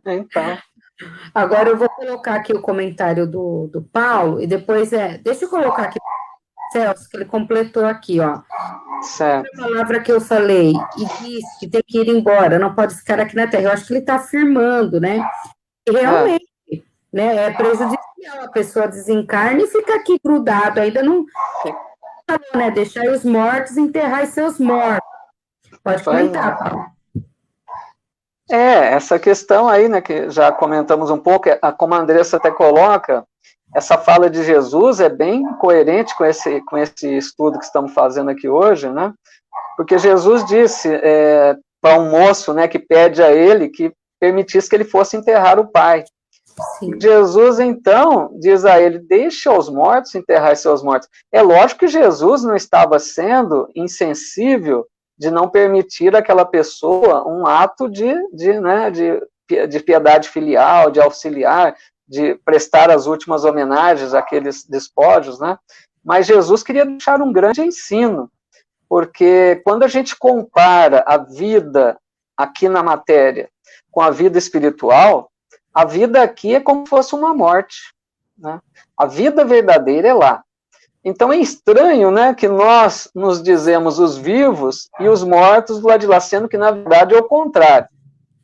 Então. Agora eu vou colocar aqui o comentário do Paulo, e depois deixa eu colocar aqui, Celso, que ele completou aqui, ó. Certo. A palavra que eu falei, e disse que tem que ir embora, não pode ficar aqui na Terra. Eu acho que ele está afirmando, né? Que realmente, né, é prejudicial. A pessoa desencarna e fica aqui grudado, ainda não... né, deixar os mortos enterrar seus mortos. Pode comentar, Paulo. Essa questão aí, né, que já comentamos um pouco, como a Andressa até coloca, essa fala de Jesus é bem coerente com esse estudo que estamos fazendo aqui hoje, né? Porque Jesus disse para um moço, né, que pede a ele que permitisse que ele fosse enterrar o pai. Sim. Jesus, então, diz a ele, deixe os mortos enterrar seus mortos. É lógico que Jesus não estava sendo insensível de não permitir àquela pessoa um ato de piedade filial, de auxiliar, de prestar as últimas homenagens àqueles despojos, né? Mas Jesus queria deixar um grande ensino, porque quando a gente compara a vida aqui na matéria com a vida espiritual, a vida aqui é como se fosse uma morte, né? A vida verdadeira é lá. Então é estranho, né, que nós nos dizemos os vivos e os mortos do lado de lá, sendo que na verdade é o contrário.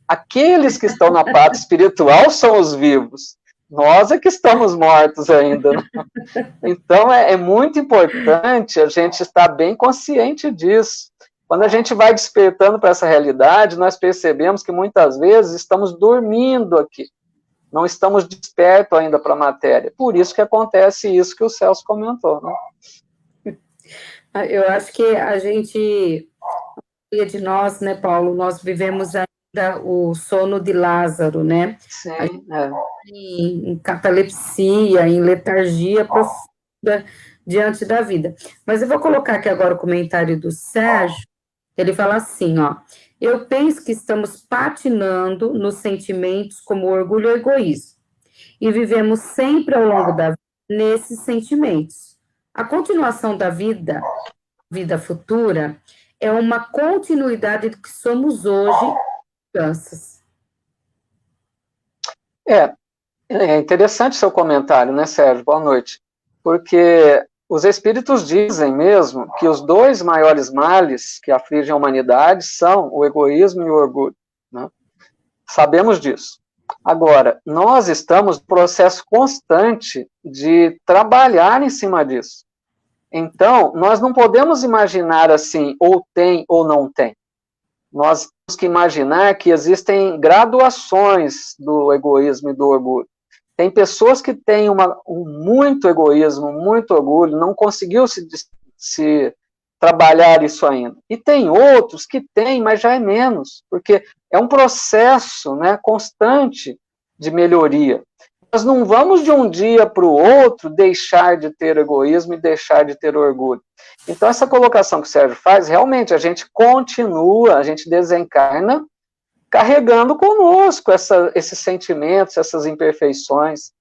Aqueles que estão na parte espiritual são os vivos. Nós é que estamos mortos ainda, né? Então é muito importante a gente estar bem consciente disso. Quando a gente vai despertando para essa realidade, nós percebemos que muitas vezes estamos dormindo aqui. Não estamos despertos ainda para a matéria. Por isso que acontece isso que o Celso comentou, né? Eu acho que a maioria de nós, né, Paulo, nós vivemos ainda o sono de Lázaro, né? Sim, em catalepsia, em letargia profunda diante da vida. Mas eu vou colocar aqui agora o comentário do Sérgio. Ele fala assim, ó: eu penso que estamos patinando nos sentimentos como orgulho e egoísmo, e vivemos sempre ao longo da vida nesses sentimentos. A continuação da vida futura, é uma continuidade do que somos hoje, crianças. É interessante seu comentário, né, Sérgio? Boa noite. Porque os espíritos dizem mesmo que os dois maiores males que afligem a humanidade são o egoísmo e o orgulho, né? Sabemos disso. Agora, nós estamos no processo constante de trabalhar em cima disso. Então, nós não podemos imaginar assim, ou tem ou não tem. Nós temos que imaginar que existem graduações do egoísmo e do orgulho. Tem pessoas que têm muito egoísmo, muito orgulho, não conseguiu se trabalhar isso ainda. E tem outros que têm, mas já é menos, porque é um processo, né, constante de melhoria. Nós não vamos de um dia para o outro deixar de ter egoísmo e deixar de ter orgulho. Então, essa colocação que o Sérgio faz, realmente, a gente continua, a gente desencarna, carregando conosco esses sentimentos, essas imperfeições.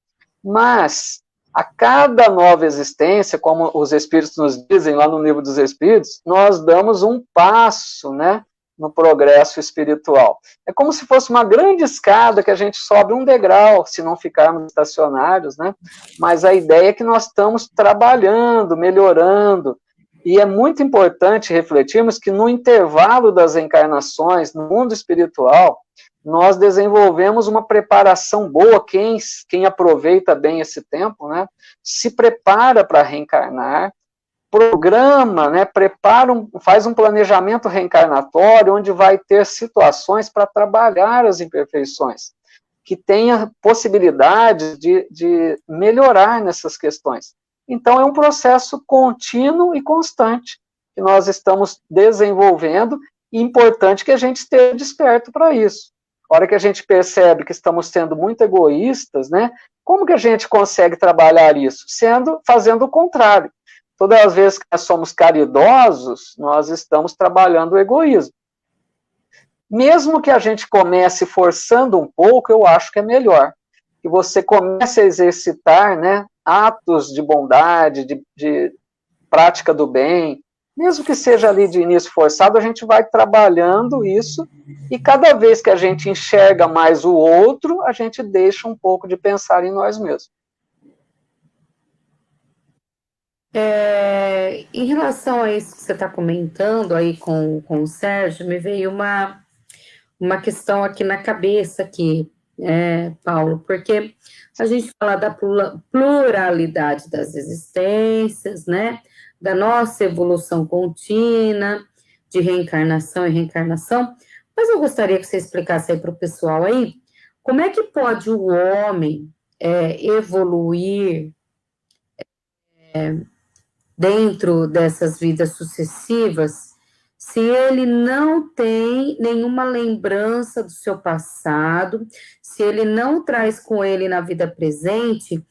Mas, a cada nova existência, como os Espíritos nos dizem lá no Livro dos Espíritos, nós damos um passo, né, no progresso espiritual. É como se fosse uma grande escada que a gente sobe um degrau, se não ficarmos estacionários, né? Mas a ideia é que nós estamos trabalhando, melhorando, e é muito importante refletirmos que no intervalo das encarnações, no mundo espiritual, nós desenvolvemos uma preparação boa. Quem aproveita bem esse tempo, né, se prepara para reencarnar, programa, né, faz um planejamento reencarnatório, onde vai ter situações para trabalhar as imperfeições, que tenha possibilidade de melhorar nessas questões. Então, é um processo contínuo e constante que nós estamos desenvolvendo, e importante que a gente esteja desperto para isso. A hora que a gente percebe que estamos sendo muito egoístas, né, como que a gente consegue trabalhar isso? Fazendo o contrário. Todas as vezes que nós somos caridosos, nós estamos trabalhando o egoísmo. Mesmo que a gente comece forçando um pouco, eu acho que é melhor. Que você comece a exercitar, né, atos de bondade, de prática do bem, mesmo que seja ali de início forçado, a gente vai trabalhando isso, e cada vez que a gente enxerga mais o outro, a gente deixa um pouco de pensar em nós mesmos. Em relação a isso que você está comentando aí com o Sérgio, me veio uma questão aqui na cabeça, aqui, Paulo, porque a gente fala da pluralidade das existências, né, da nossa evolução contínua, de reencarnação e reencarnação, mas eu gostaria que você explicasse aí para o pessoal aí, como é que pode o homem evoluir dentro dessas vidas sucessivas, se ele não tem nenhuma lembrança do seu passado, se ele não traz com ele na vida presente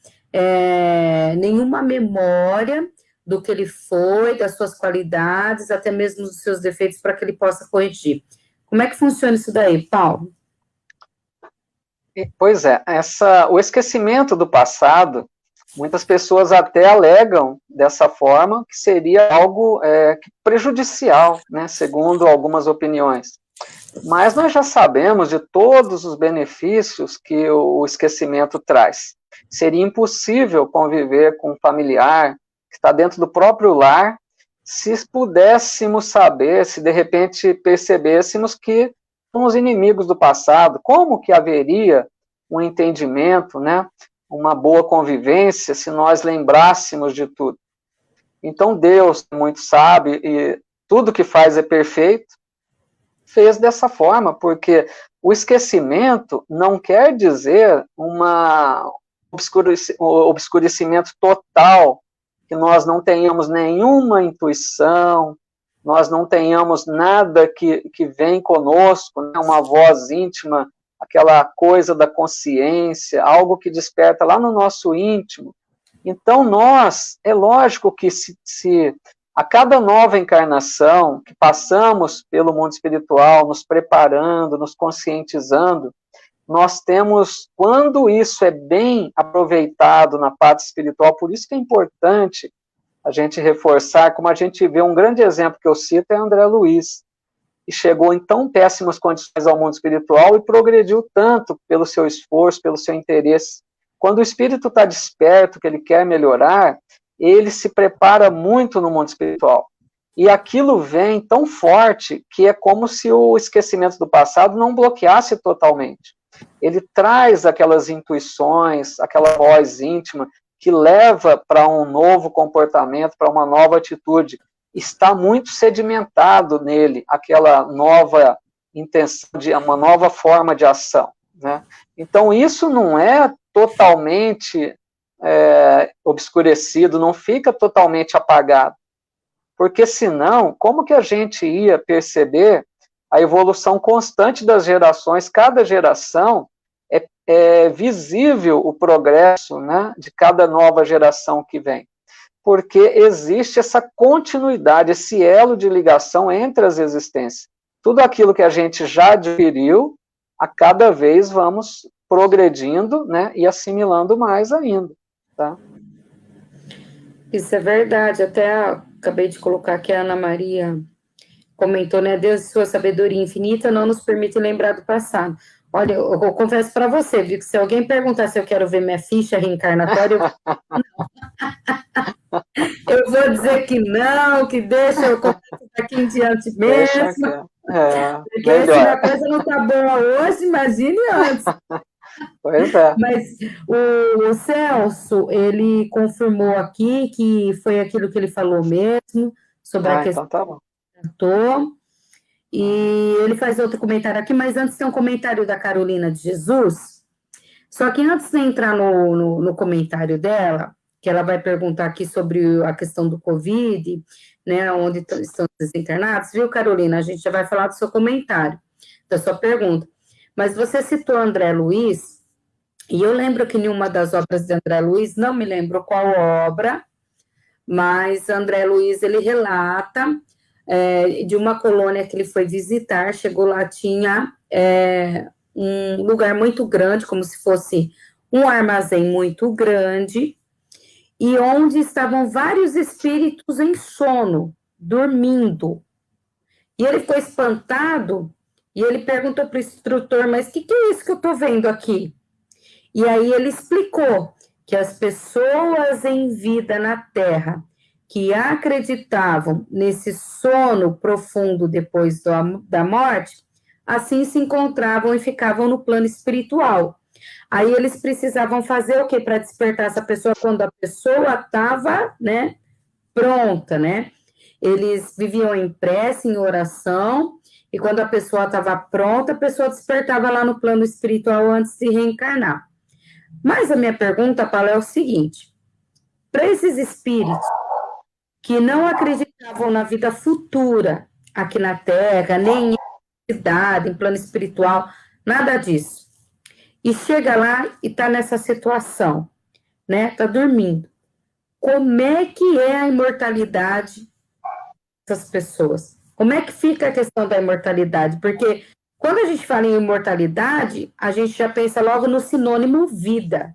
nenhuma memória do que ele foi, das suas qualidades, até mesmo dos seus defeitos, para que ele possa corrigir. Como é que funciona isso daí, Paulo? Pois é, o esquecimento do passado, muitas pessoas até alegam dessa forma que seria algo prejudicial, né, segundo algumas opiniões. Mas nós já sabemos de todos os benefícios que o esquecimento traz. Seria impossível conviver com um familiar que está dentro do próprio lar se pudéssemos saber, se de repente percebêssemos que somos inimigos do passado. Como que haveria um entendimento, né? Uma boa convivência se nós lembrássemos de tudo? Então Deus, muito sábio, e tudo que faz é perfeito, fez dessa forma, porque o esquecimento não quer dizer um obscurecimento total, que nós não tenhamos nenhuma intuição, nós não tenhamos nada que vem conosco, né, uma voz íntima, aquela coisa da consciência, algo que desperta lá no nosso íntimo. Então é lógico que se a cada nova encarnação que passamos pelo mundo espiritual, nos preparando, nos conscientizando, nós temos, quando isso é bem aproveitado na parte espiritual, por isso que é importante a gente reforçar, como a gente vê, um grande exemplo que eu cito é André Luiz, que chegou em tão péssimas condições ao mundo espiritual e progrediu tanto pelo seu esforço, pelo seu interesse. Quando o espírito está desperto, que ele quer melhorar, ele se prepara muito no mundo espiritual. E aquilo vem tão forte que é como se o esquecimento do passado não bloqueasse totalmente. Ele traz aquelas intuições, aquela voz íntima que leva para um novo comportamento, para uma nova atitude. Está muito sedimentado nele aquela nova intenção, uma nova forma de ação, né? Então isso não é totalmente obscurecido, não fica totalmente apagado, porque senão, como que a gente ia perceber a evolução constante das gerações? Cada geração é visível o progresso, né, de cada nova geração que vem, porque existe essa continuidade, esse elo de ligação entre as existências. Tudo aquilo que a gente já adquiriu, a cada vez vamos progredindo, né, e assimilando mais ainda, tá? Isso é verdade, até acabei de colocar que a Ana Maria comentou, né, Deus, sua sabedoria infinita, não nos permite lembrar do passado. Olha, eu confesso para você, viu, que se alguém perguntar se eu quero ver minha ficha reencarnatória, eu vou dizer que não, que deixa eu começar daqui em diante mesmo, porque se a coisa não está boa hoje, imagine antes. Pois é. Mas o Celso, ele confirmou aqui que foi aquilo que ele falou mesmo, sobre a questão então tá bom. E ele faz outro comentário aqui, mas antes tem um comentário da Carolina de Jesus. Só que antes de entrar no comentário dela, que ela vai perguntar aqui sobre a questão do Covid, né, onde estão os internados, viu, Carolina? A gente já vai falar do seu comentário, da sua pergunta. Mas você citou André Luiz, e eu lembro que em uma das obras de André Luiz, não me lembro qual obra, mas André Luiz, ele relata de uma colônia que ele foi visitar, chegou lá, tinha um lugar muito grande, como se fosse um armazém muito grande, e onde estavam vários espíritos em sono, dormindo. E ele ficou espantado, e ele perguntou para o instrutor, mas o que é isso que eu estou vendo aqui? E aí ele explicou que as pessoas em vida na Terra que acreditavam nesse sono profundo depois da morte, assim se encontravam e ficavam no plano espiritual. Aí eles precisavam fazer o quê para despertar essa pessoa quando a pessoa estava, né, pronta, né? Eles viviam em prece, em oração, e quando a pessoa estava pronta, a pessoa despertava lá no plano espiritual antes de reencarnar. Mas a minha pergunta, Paulo, é o seguinte: para esses espíritos que não acreditavam na vida futura aqui na Terra, nem em cidade, em plano espiritual, nada disso, e chega lá e está nessa situação, né? Está dormindo. Como é que é a imortalidade dessas pessoas? Como é que fica a questão da imortalidade? Porque quando a gente fala em imortalidade, a gente já pensa logo no sinônimo vida.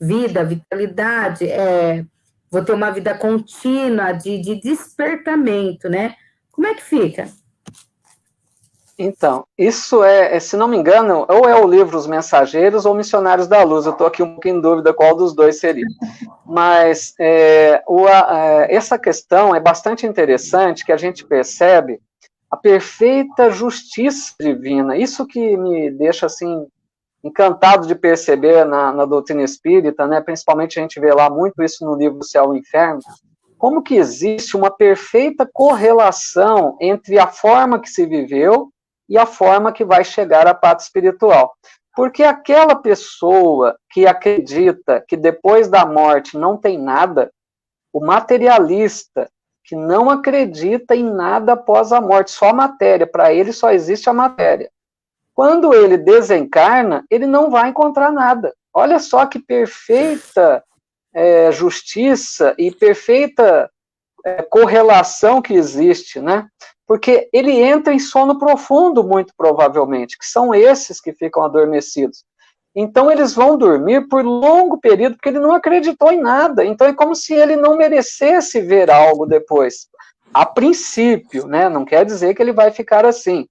Vida, vitalidade, vou ter uma vida contínua de despertamento, né? Como é que fica? Então, isso se não me engano, ou é o livro Os Mensageiros ou Missionários da Luz, eu estou aqui um pouco em dúvida qual dos dois seria. Mas essa questão é bastante interessante, que a gente percebe a perfeita justiça divina, isso que me deixa, assim, encantado de perceber na doutrina espírita, né? Principalmente a gente vê lá muito isso no livro Céu e Inferno, como que existe uma perfeita correlação entre a forma que se viveu e a forma que vai chegar à pátria espiritual. Porque aquela pessoa que acredita que depois da morte não tem nada, o materialista que não acredita em nada após a morte, só a matéria, para ele só existe a matéria. Quando ele desencarna, ele não vai encontrar nada. Olha só que perfeita justiça e perfeita correlação que existe, né? Porque ele entra em sono profundo, muito provavelmente, que são esses que ficam adormecidos. Então eles vão dormir por longo período, porque ele não acreditou em nada. Então é como se ele não merecesse ver algo depois. A princípio, né? Não quer dizer que ele vai ficar assim.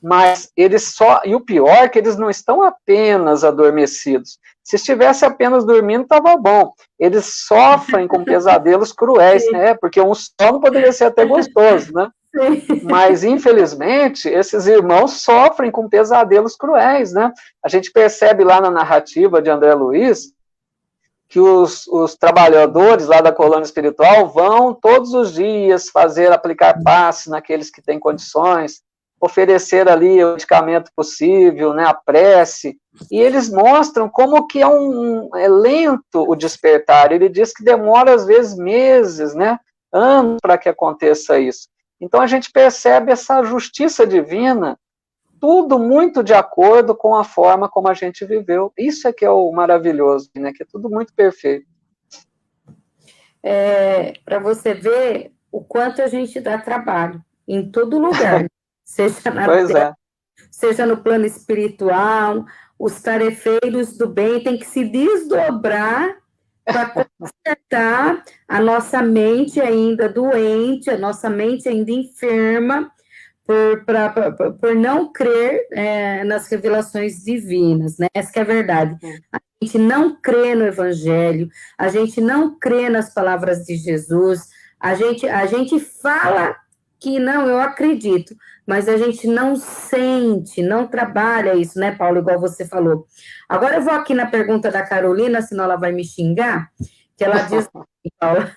Mas eles e o pior é que eles não estão apenas adormecidos. Se estivesse apenas dormindo, estava bom. Eles sofrem com pesadelos cruéis, né? Porque um sono poderia ser até gostoso, né? Mas, infelizmente, esses irmãos sofrem com pesadelos cruéis, né? A gente percebe lá na narrativa de André Luiz que os trabalhadores lá da colônia espiritual vão todos os dias aplicar passe naqueles que têm condições, oferecer ali o medicamento possível, né, a prece, e eles mostram como que é lento o despertar. Ele diz que demora, às vezes, meses, né, anos para que aconteça isso. Então a gente percebe essa justiça divina, tudo muito de acordo com a forma como a gente viveu. Isso é que é o maravilhoso, né, que é tudo muito perfeito. Para você ver o quanto a gente dá trabalho em todo lugar. Seja na terra, seja no plano espiritual, os tarefeiros do bem têm que se desdobrar para consertar a nossa mente ainda doente, a nossa mente ainda enferma, por não crer nas revelações divinas, né? Essa que é a verdade. A gente não crê no Evangelho, a gente não crê nas palavras de Jesus, a gente fala que não, eu acredito, mas a gente não sente, não trabalha isso, né, Paulo, igual você falou. Agora eu vou aqui na pergunta da Carolina, senão ela vai me xingar, que ela diz, Paulo,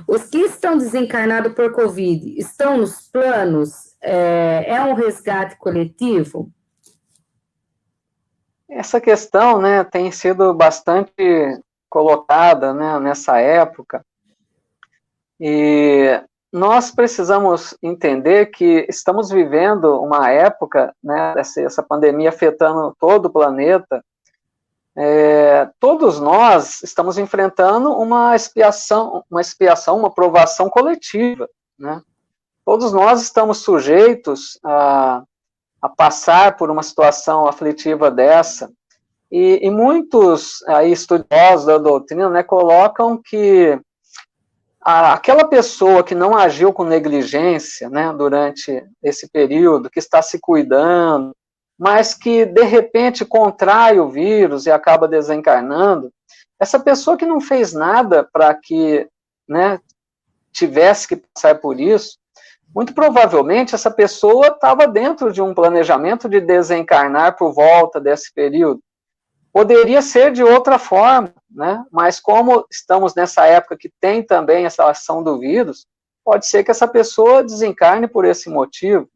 os que estão desencarnados por Covid estão nos planos? É um resgate coletivo? Essa questão, né, tem sido bastante colocada, né, nessa época, e nós precisamos entender que estamos vivendo uma época, né, essa pandemia afetando todo o planeta. Todos nós estamos enfrentando uma expiação, uma provação coletiva, né? Todos nós estamos sujeitos a passar por uma situação aflitiva dessa, e muitos aí, estudiosos da doutrina, né, colocam que aquela pessoa que não agiu com negligência, né, durante esse período, que está se cuidando, mas que de repente contrai o vírus e acaba desencarnando, essa pessoa que não fez nada para que, né, tivesse que passar por isso, muito provavelmente essa pessoa estava dentro de um planejamento de desencarnar por volta desse período. Poderia ser de outra forma, né? Mas como estamos nessa época que tem também essa ação do vírus, pode ser que essa pessoa desencarne por esse motivo,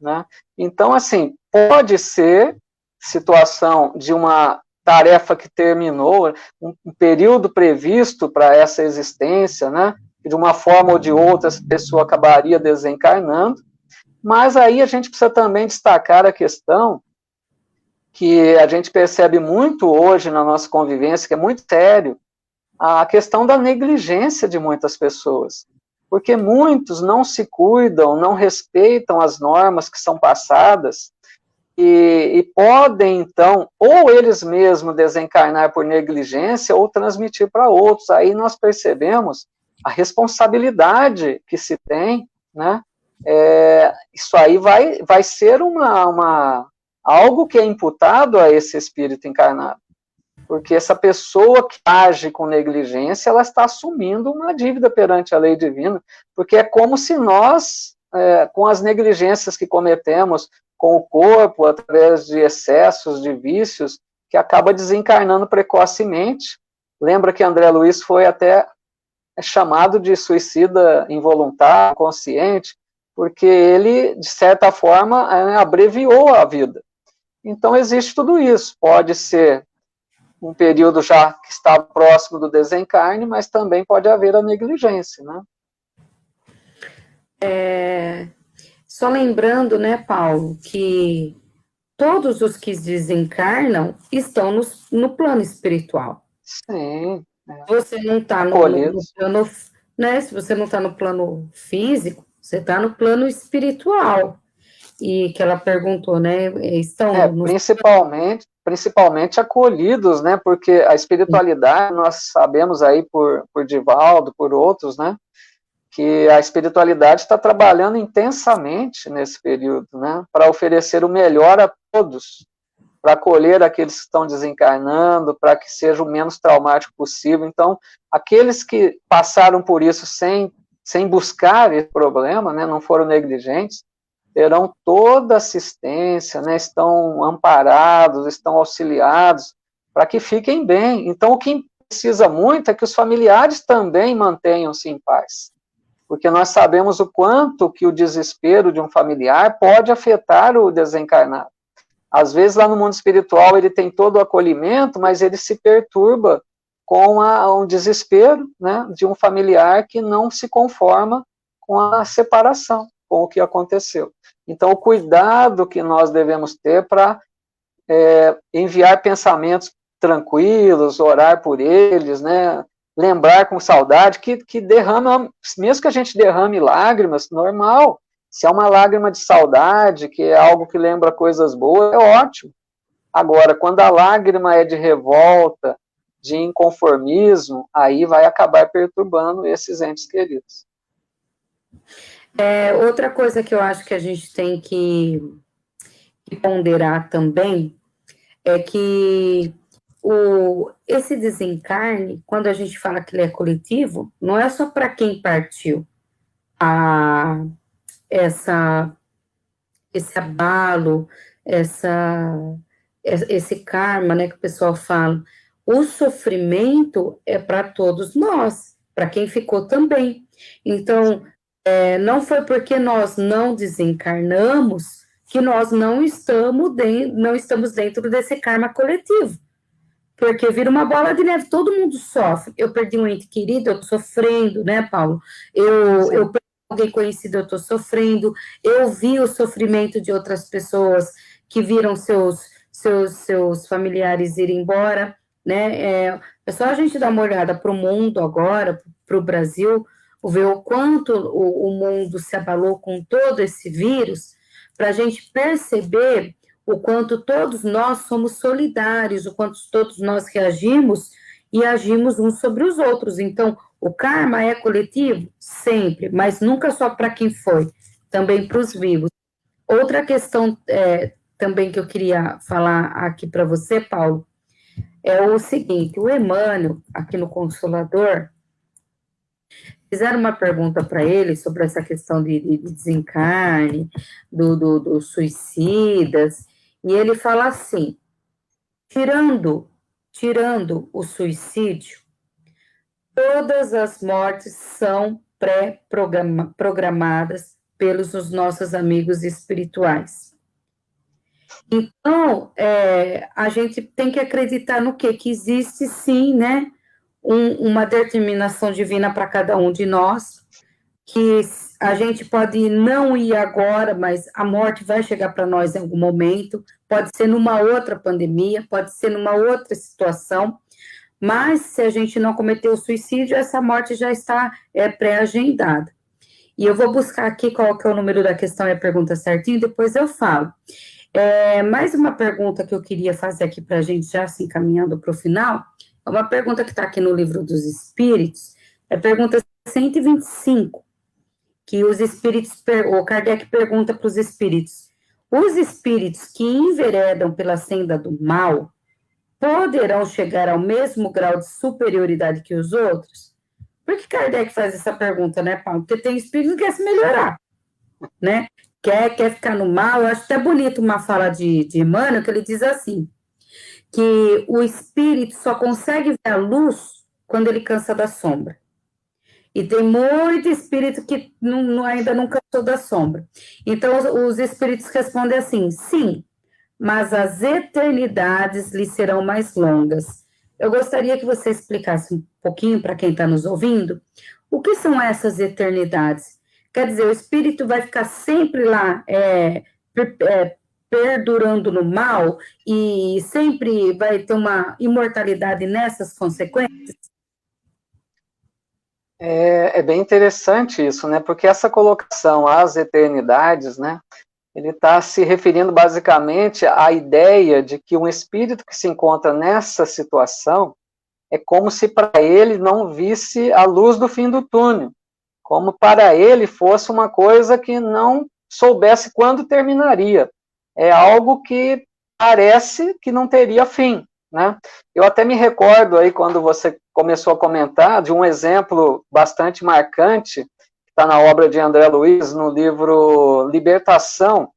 né? Então, assim, pode ser situação de uma tarefa que terminou, um período previsto para essa existência, né? De uma forma ou de outra, essa pessoa acabaria desencarnando, mas aí a gente precisa também destacar a questão que a gente percebe muito hoje na nossa convivência, que é muito sério, a questão da negligência de muitas pessoas, porque muitos não se cuidam, não respeitam as normas que são passadas, e podem, então, ou eles mesmos desencarnar por negligência, ou transmitir para outros. Aí nós percebemos a responsabilidade que se tem, né, isso aí vai ser algo que é imputado a esse espírito encarnado. Porque essa pessoa que age com negligência, ela está assumindo uma dívida perante a lei divina, porque é como se nós, com as negligências que cometemos com o corpo, através de excessos, de vícios, que acaba desencarnando precocemente. Lembra que André Luiz foi até chamado de suicida involuntário, consciente, porque ele, de certa forma, abreviou a vida. Então, existe tudo isso. Pode ser um período já que está próximo do desencarne, mas também pode haver a negligência, né? Só lembrando, né, Paulo, que todos os que desencarnam estão no plano espiritual. Sim. Você não está no plano, né? Se você não está no plano físico, você está no plano espiritual. E que ela perguntou, né? Estão principalmente acolhidos, né? Porque a espiritualidade, nós sabemos aí por Divaldo, por outros, né? Que a espiritualidade está trabalhando intensamente nesse período, né? Para oferecer o melhor a todos, para acolher aqueles que estão desencarnando, para que seja o menos traumático possível. Então, aqueles que passaram por isso sem buscar esse problema, né? Não foram negligentes, terão toda assistência, né? Estão amparados, estão auxiliados, para que fiquem bem. Então, o que precisa muito é que os familiares também mantenham-se em paz, porque nós sabemos o quanto que o desespero de um familiar pode afetar o desencarnado. Às vezes, lá no mundo espiritual, ele tem todo o acolhimento, mas ele se perturba com um desespero, né, de um familiar que não se conforma com a separação, com o que aconteceu. Então, o cuidado que nós devemos ter para enviar pensamentos tranquilos, orar por eles, né, lembrar com saudade, que derrama, mesmo que a gente derrame lágrimas, normal. Se é uma lágrima de saudade, que é algo que lembra coisas boas, é ótimo. Agora, quando a lágrima é de revolta, de inconformismo, aí vai acabar perturbando esses entes queridos. Outra coisa que eu acho que a gente tem que ponderar também é que esse desencarne, quando a gente fala que ele é coletivo, não é só para quem partiu esse abalo, esse karma, né, que o pessoal fala. O sofrimento é para todos nós, para quem ficou também. Então, não foi porque nós não desencarnamos que nós não estamos dentro desse karma coletivo. Porque vira uma bola de neve, todo mundo sofre. Eu perdi um ente querido, eu tô sofrendo, né, Paulo? Eu perdi alguém conhecido, eu tô sofrendo. Eu vi o sofrimento de outras pessoas que viram seus familiares ir embora, né? É só a gente dar uma olhada para o mundo agora, para o Brasil, ver o quanto o mundo se abalou com todo esse vírus, para a gente perceber o quanto todos nós somos solidários, o quanto todos nós reagimos e agimos uns sobre os outros. Então, o karma é coletivo? Sempre, mas nunca só para quem foi, também para os vivos. Outra questão também que eu queria falar aqui para você, Paulo, é o seguinte: o Emmanuel, aqui no Consolador, fizeram uma pergunta para ele sobre essa questão de desencarne, dos suicidas, e ele fala assim: tirando o suicídio, todas as mortes são pré-programadas pelos os nossos amigos espirituais. Então, a gente tem que acreditar no quê? Que existe sim, né, uma determinação divina para cada um de nós, que a gente pode não ir agora, mas a morte vai chegar para nós em algum momento, pode ser numa outra pandemia, pode ser numa outra situação, mas se a gente não cometer o suicídio, essa morte já está pré-agendada. E eu vou buscar aqui qual que é o número da questão e a pergunta certinho, depois eu falo. Mais uma pergunta que eu queria fazer aqui para a gente, já se encaminhando para o final, é uma pergunta que está aqui no Livro dos Espíritos, é a pergunta 125, que os espíritos, o Kardec pergunta para os espíritos que enveredam pela senda do mal poderão chegar ao mesmo grau de superioridade que os outros? Por que Kardec faz essa pergunta, né, Paulo? Porque tem espírito que quer se melhorar, né? Quer ficar no mal. Eu acho até bonito uma fala de Emmanuel, que ele diz assim, que o espírito só consegue ver a luz quando ele cansa da sombra. E tem muito espírito que ainda não cansou da sombra. Então, os espíritos respondem assim, sim, mas as eternidades lhe serão mais longas. Eu gostaria que você explicasse um pouquinho para quem está nos ouvindo, o que são essas eternidades? Quer dizer, o espírito vai ficar sempre lá, perdurando no mal e sempre vai ter uma imortalidade nessas consequências? É bem interessante isso, né? Porque essa colocação às eternidades, né? Ele está se referindo basicamente à ideia de que um espírito que se encontra nessa situação é como se para ele não visse a luz do fim do túnel, como para ele fosse uma coisa que não soubesse quando terminaria. É algo que parece que não teria fim, né? Eu até me recordo aí, quando você começou a comentar, de um exemplo bastante marcante, que está na obra de André Luiz, no livro Libertação,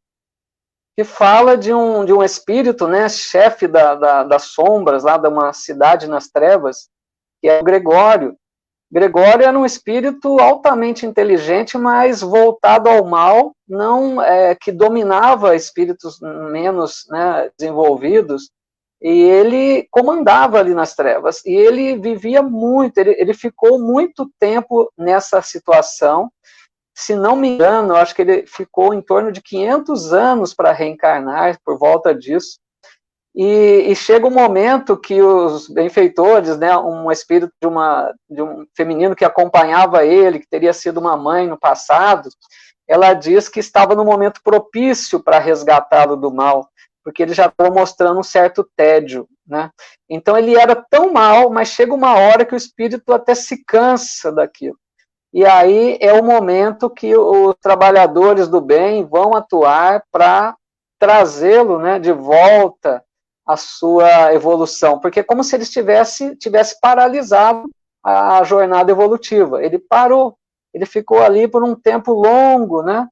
que fala de um espírito, né, chefe das sombras, lá de uma cidade nas trevas, que é o Gregório. Gregório era um espírito altamente inteligente, mas voltado ao mal, não que dominava espíritos menos, né, desenvolvidos, e ele comandava ali nas trevas, e ele vivia muito, ele ficou muito tempo nessa situação. Se não me engano, eu acho que ele ficou em torno de 500 anos para reencarnar, por volta disso. E chega um momento que os benfeitores, né, um espírito de um feminino que acompanhava ele, que teria sido uma mãe no passado, ela diz que estava no momento propício para resgatá-lo do mal, porque ele já estava mostrando um certo tédio, né? Então ele era tão mal, mas chega uma hora que o espírito até se cansa daquilo. E aí é o momento que os trabalhadores do bem vão atuar para trazê-lo, né, de volta à sua evolução, porque é como se ele tivesse paralisado a jornada evolutiva. Ele parou, ele ficou ali por um tempo longo, né,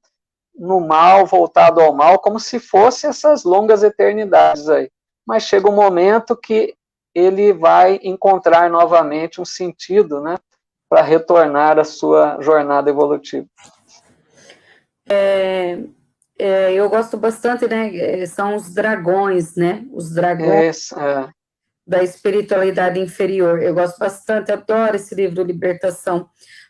no mal, voltado ao mal, como se fosse essas longas eternidades aí. Mas chega um momento que ele vai encontrar novamente um sentido, né, para retornar à sua jornada evolutiva. Eu gosto bastante, né? São os dragões, né? Os dragões da espiritualidade inferior. Eu gosto bastante, adoro esse livro Libertação,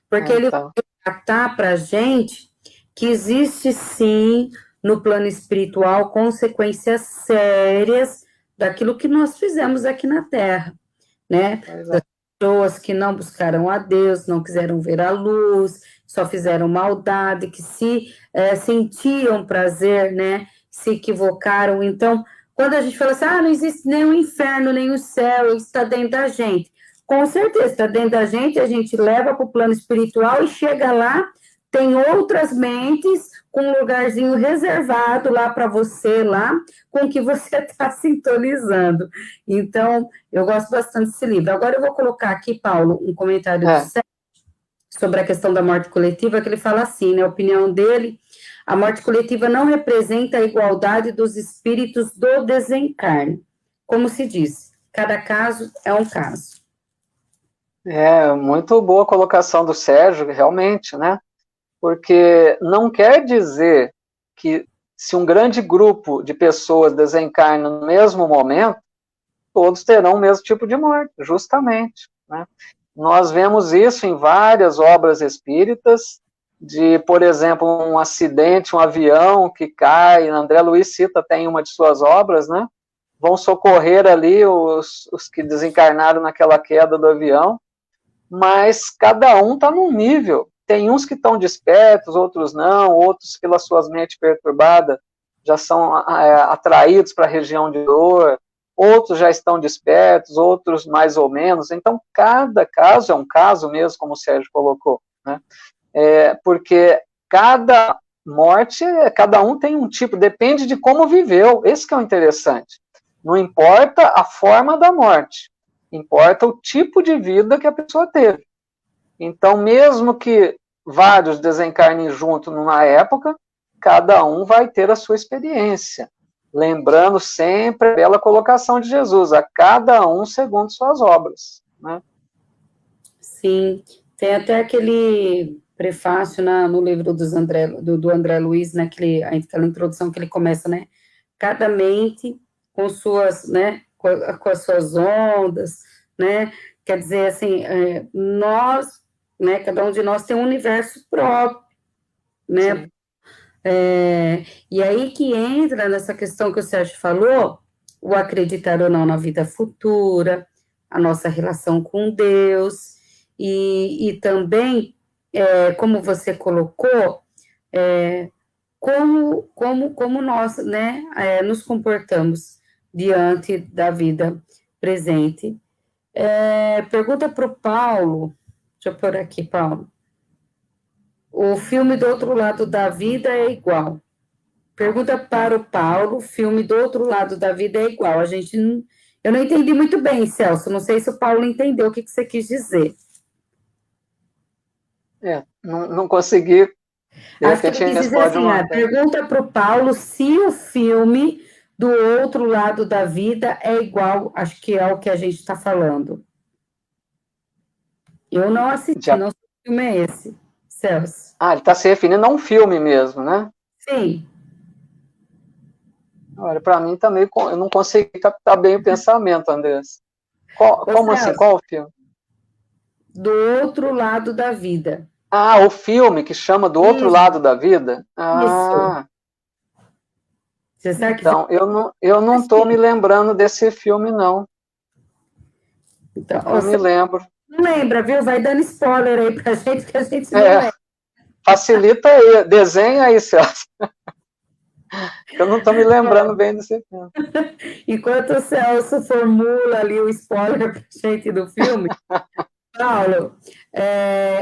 porque ele vai tratar para a gente que existe sim no plano espiritual consequências sérias daquilo que nós fizemos aqui na Terra, né? Das pessoas que não buscaram a Deus, não quiseram ver a luz, só fizeram maldade, que se sentiam prazer, né? Se equivocaram. Então, quando a gente fala assim, não existe nem o inferno, nem o céu, isso está dentro da gente. Com certeza, está dentro da gente, a gente leva para o plano espiritual e chega lá, tem outras mentes com um lugarzinho reservado lá para você, lá, com que você está sintonizando. Então, eu gosto bastante desse livro. Agora eu vou colocar aqui, Paulo, um comentário do Sérgio sobre a questão da morte coletiva, que ele fala assim, né, a opinião dele, a morte coletiva não representa a igualdade dos espíritos do desencarne. Como se diz, cada caso é um caso. Muito boa colocação do Sérgio, realmente, né? Porque não quer dizer que se um grande grupo de pessoas desencarna no mesmo momento, todos terão o mesmo tipo de morte, justamente, né? Nós vemos isso em várias obras espíritas, de, por exemplo, um acidente, um avião que cai, André Luiz cita, tem uma de suas obras, né? Vão socorrer ali os que desencarnaram naquela queda do avião, mas cada um está num nível. Tem uns que estão despertos, outros não, outros, pelas suas mentes perturbadas, já são atraídos para a região de dor, outros já estão despertos, outros mais ou menos. Então, cada caso é um caso mesmo, como o Sérgio colocou, né? Porque cada morte, cada um tem um tipo, depende de como viveu, esse que é o interessante. Não importa a forma da morte, importa o tipo de vida que a pessoa teve. Então, mesmo que vários desencarnem junto numa época, cada um vai ter a sua experiência. Lembrando sempre a bela colocação de Jesus, a cada um segundo suas obras, né? Sim, tem até aquele prefácio no livro do André Luiz, né, aquela introdução que ele começa, né, cada mente com suas, né, com as suas ondas, né, quer dizer, assim, nós, né, cada um de nós tem um universo próprio, né, e aí que entra nessa questão que o Sérgio falou, o acreditar ou não na vida futura, a nossa relação com Deus, e também, como você colocou, como nós, né, nos comportamos diante da vida presente. Pergunta para o Paulo, deixa eu pôr aqui, Paulo. O filme do outro lado da vida é igual. Pergunta para o Paulo, o filme do outro lado da vida é igual. Eu não entendi muito bem, Celso. Não sei se o Paulo entendeu o que você quis dizer. Não consegui. De Acho que ele repente, quis dizer assim, pergunta para o Paulo se o filme do outro lado da vida é igual, acho que é o que a gente está falando. Eu não assisti, não sei que filme é esse, Celso. Ele está se referindo a um filme mesmo, né? Sim. Olha, para mim também, eu não consegui captar bem o pensamento, Andrés. Como assim? Qual o filme? Do outro lado da vida. O filme que chama Do Outro Lado da Vida? Isso. Você sabe então, eu não estou me lembrando desse filme, não. Então, não me lembro. Não lembra, viu? Vai dando spoiler aí pra gente, que a gente não lembra. Facilita aí, desenha aí, Celso. Eu não estou me lembrando bem desse filme. Enquanto o Celso formula ali o spoiler pra gente do filme, Paulo,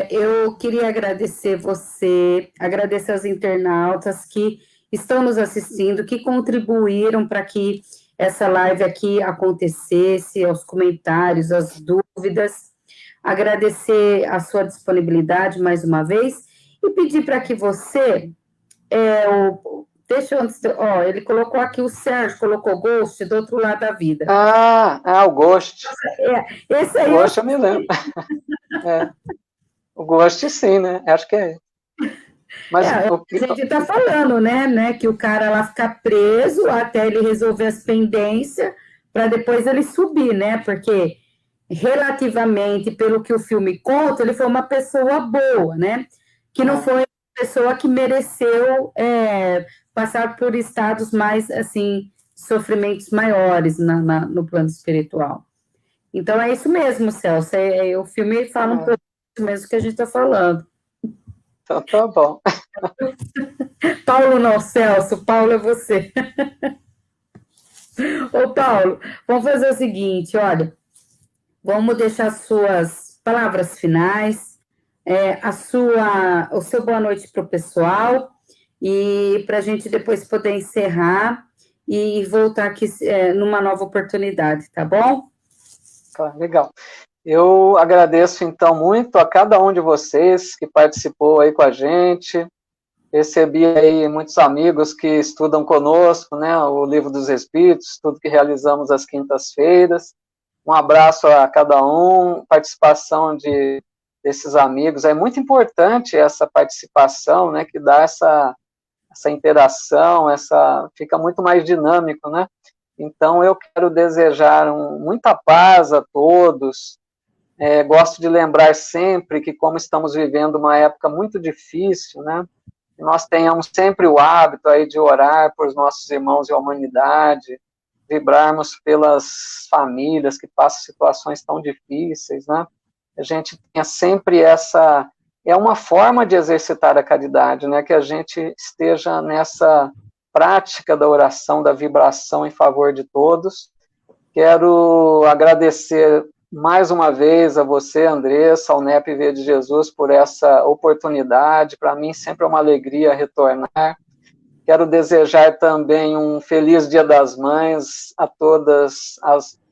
eu queria agradecer você, agradecer aos internautas que estão nos assistindo, que contribuíram para que essa live aqui acontecesse, aos comentários, às dúvidas, agradecer a sua disponibilidade mais uma vez e pedir para que você, ele colocou aqui, o Sérgio colocou Ghost do outro lado da vida. O Ghost. Esse aí o Ghost eu me lembro. O Ghost sim, né? Acho que é. Mas a gente está falando, né, que o cara lá fica preso até ele resolver as pendências, para depois ele subir, né, porque relativamente, pelo que o filme conta, ele foi uma pessoa boa, né, que não foi uma pessoa que mereceu passar por estados mais, assim, sofrimentos maiores no plano espiritual. Então, é isso mesmo, Celso, o filme fala um pouco mesmo que a gente está falando. Então, tá bom. Paulo não, Celso, Paulo é você. Ô, Paulo, vamos fazer o seguinte, olha, vamos deixar suas palavras finais, o seu boa noite para o pessoal, e para a gente depois poder encerrar e voltar aqui numa nova oportunidade, tá bom? Tá, legal. Eu agradeço, então, muito a cada um de vocês que participou aí com a gente. Recebi aí muitos amigos que estudam conosco, né, o Livro dos Espíritos, tudo que realizamos às quintas-feiras. Um abraço a cada um, participação desses amigos. É muito importante essa participação, né, que dá essa interação, fica muito mais dinâmico, né? Então, eu quero desejar muita paz a todos. Gosto de lembrar sempre que, como estamos vivendo uma época muito difícil, né, nós tenhamos sempre o hábito aí de orar por nossos irmãos e a humanidade, vibrarmos pelas famílias que passam situações tão difíceis, né? A gente tenha sempre é uma forma de exercitar a caridade, né? Que a gente esteja nessa prática da oração, da vibração em favor de todos. Quero agradecer mais uma vez a você, Andressa, ao NEP Veia de Jesus, por essa oportunidade. Para mim sempre é uma alegria retornar. Quero desejar também um feliz Dia das Mães a todas,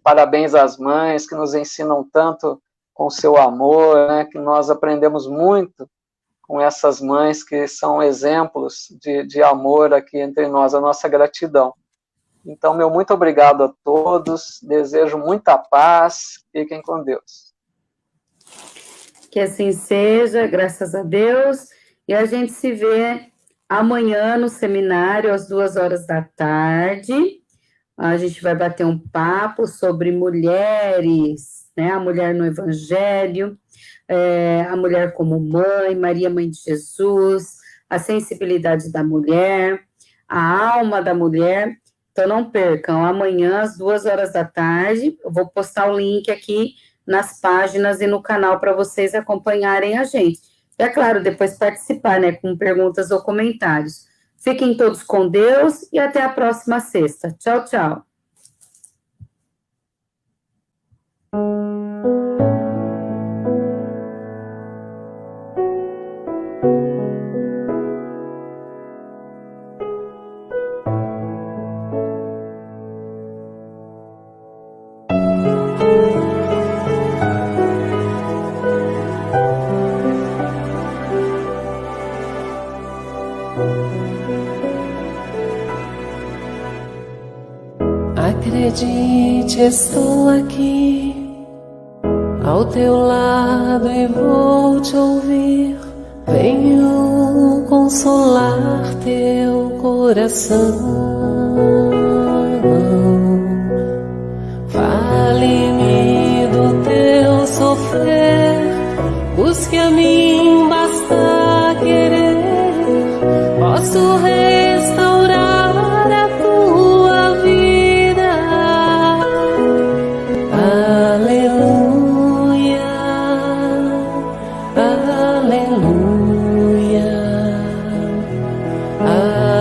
parabéns às mães que nos ensinam tanto com seu amor, né, que nós aprendemos muito com essas mães que são exemplos de amor aqui entre nós, a nossa gratidão. Então, meu muito obrigado a todos, desejo muita paz, fiquem com Deus. Que assim seja, graças a Deus, e a gente se vê amanhã no seminário, às 2h da tarde. A gente vai bater um papo sobre mulheres, né? A mulher no Evangelho, a mulher como mãe, Maria, mãe de Jesus, a sensibilidade da mulher, a alma da mulher. Então, não percam, amanhã, às 2h da tarde, eu vou postar o link aqui nas páginas e no canal para vocês acompanharem a gente. E, é claro, depois participar, né, com perguntas ou comentários. Fiquem todos com Deus e até a próxima sexta. Tchau, tchau. Acredite, estou aqui ao teu lado e vou te ouvir. Venho consolar teu coração. Fale-me do teu sofrer, busque a mim, basta querer. Posso restaurar a tua vida. Aleluia, aleluia,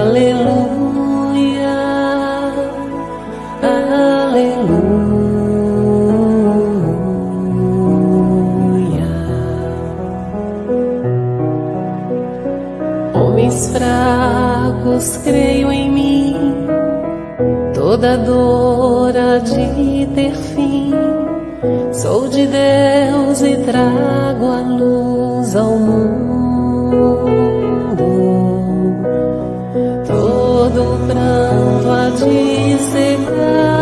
aleluia, aleluia. Homens fracos, creio em mim, toda dor há de ter fim. Sou de Deus e trago a luz ao mundo. Todo pranto há de secar.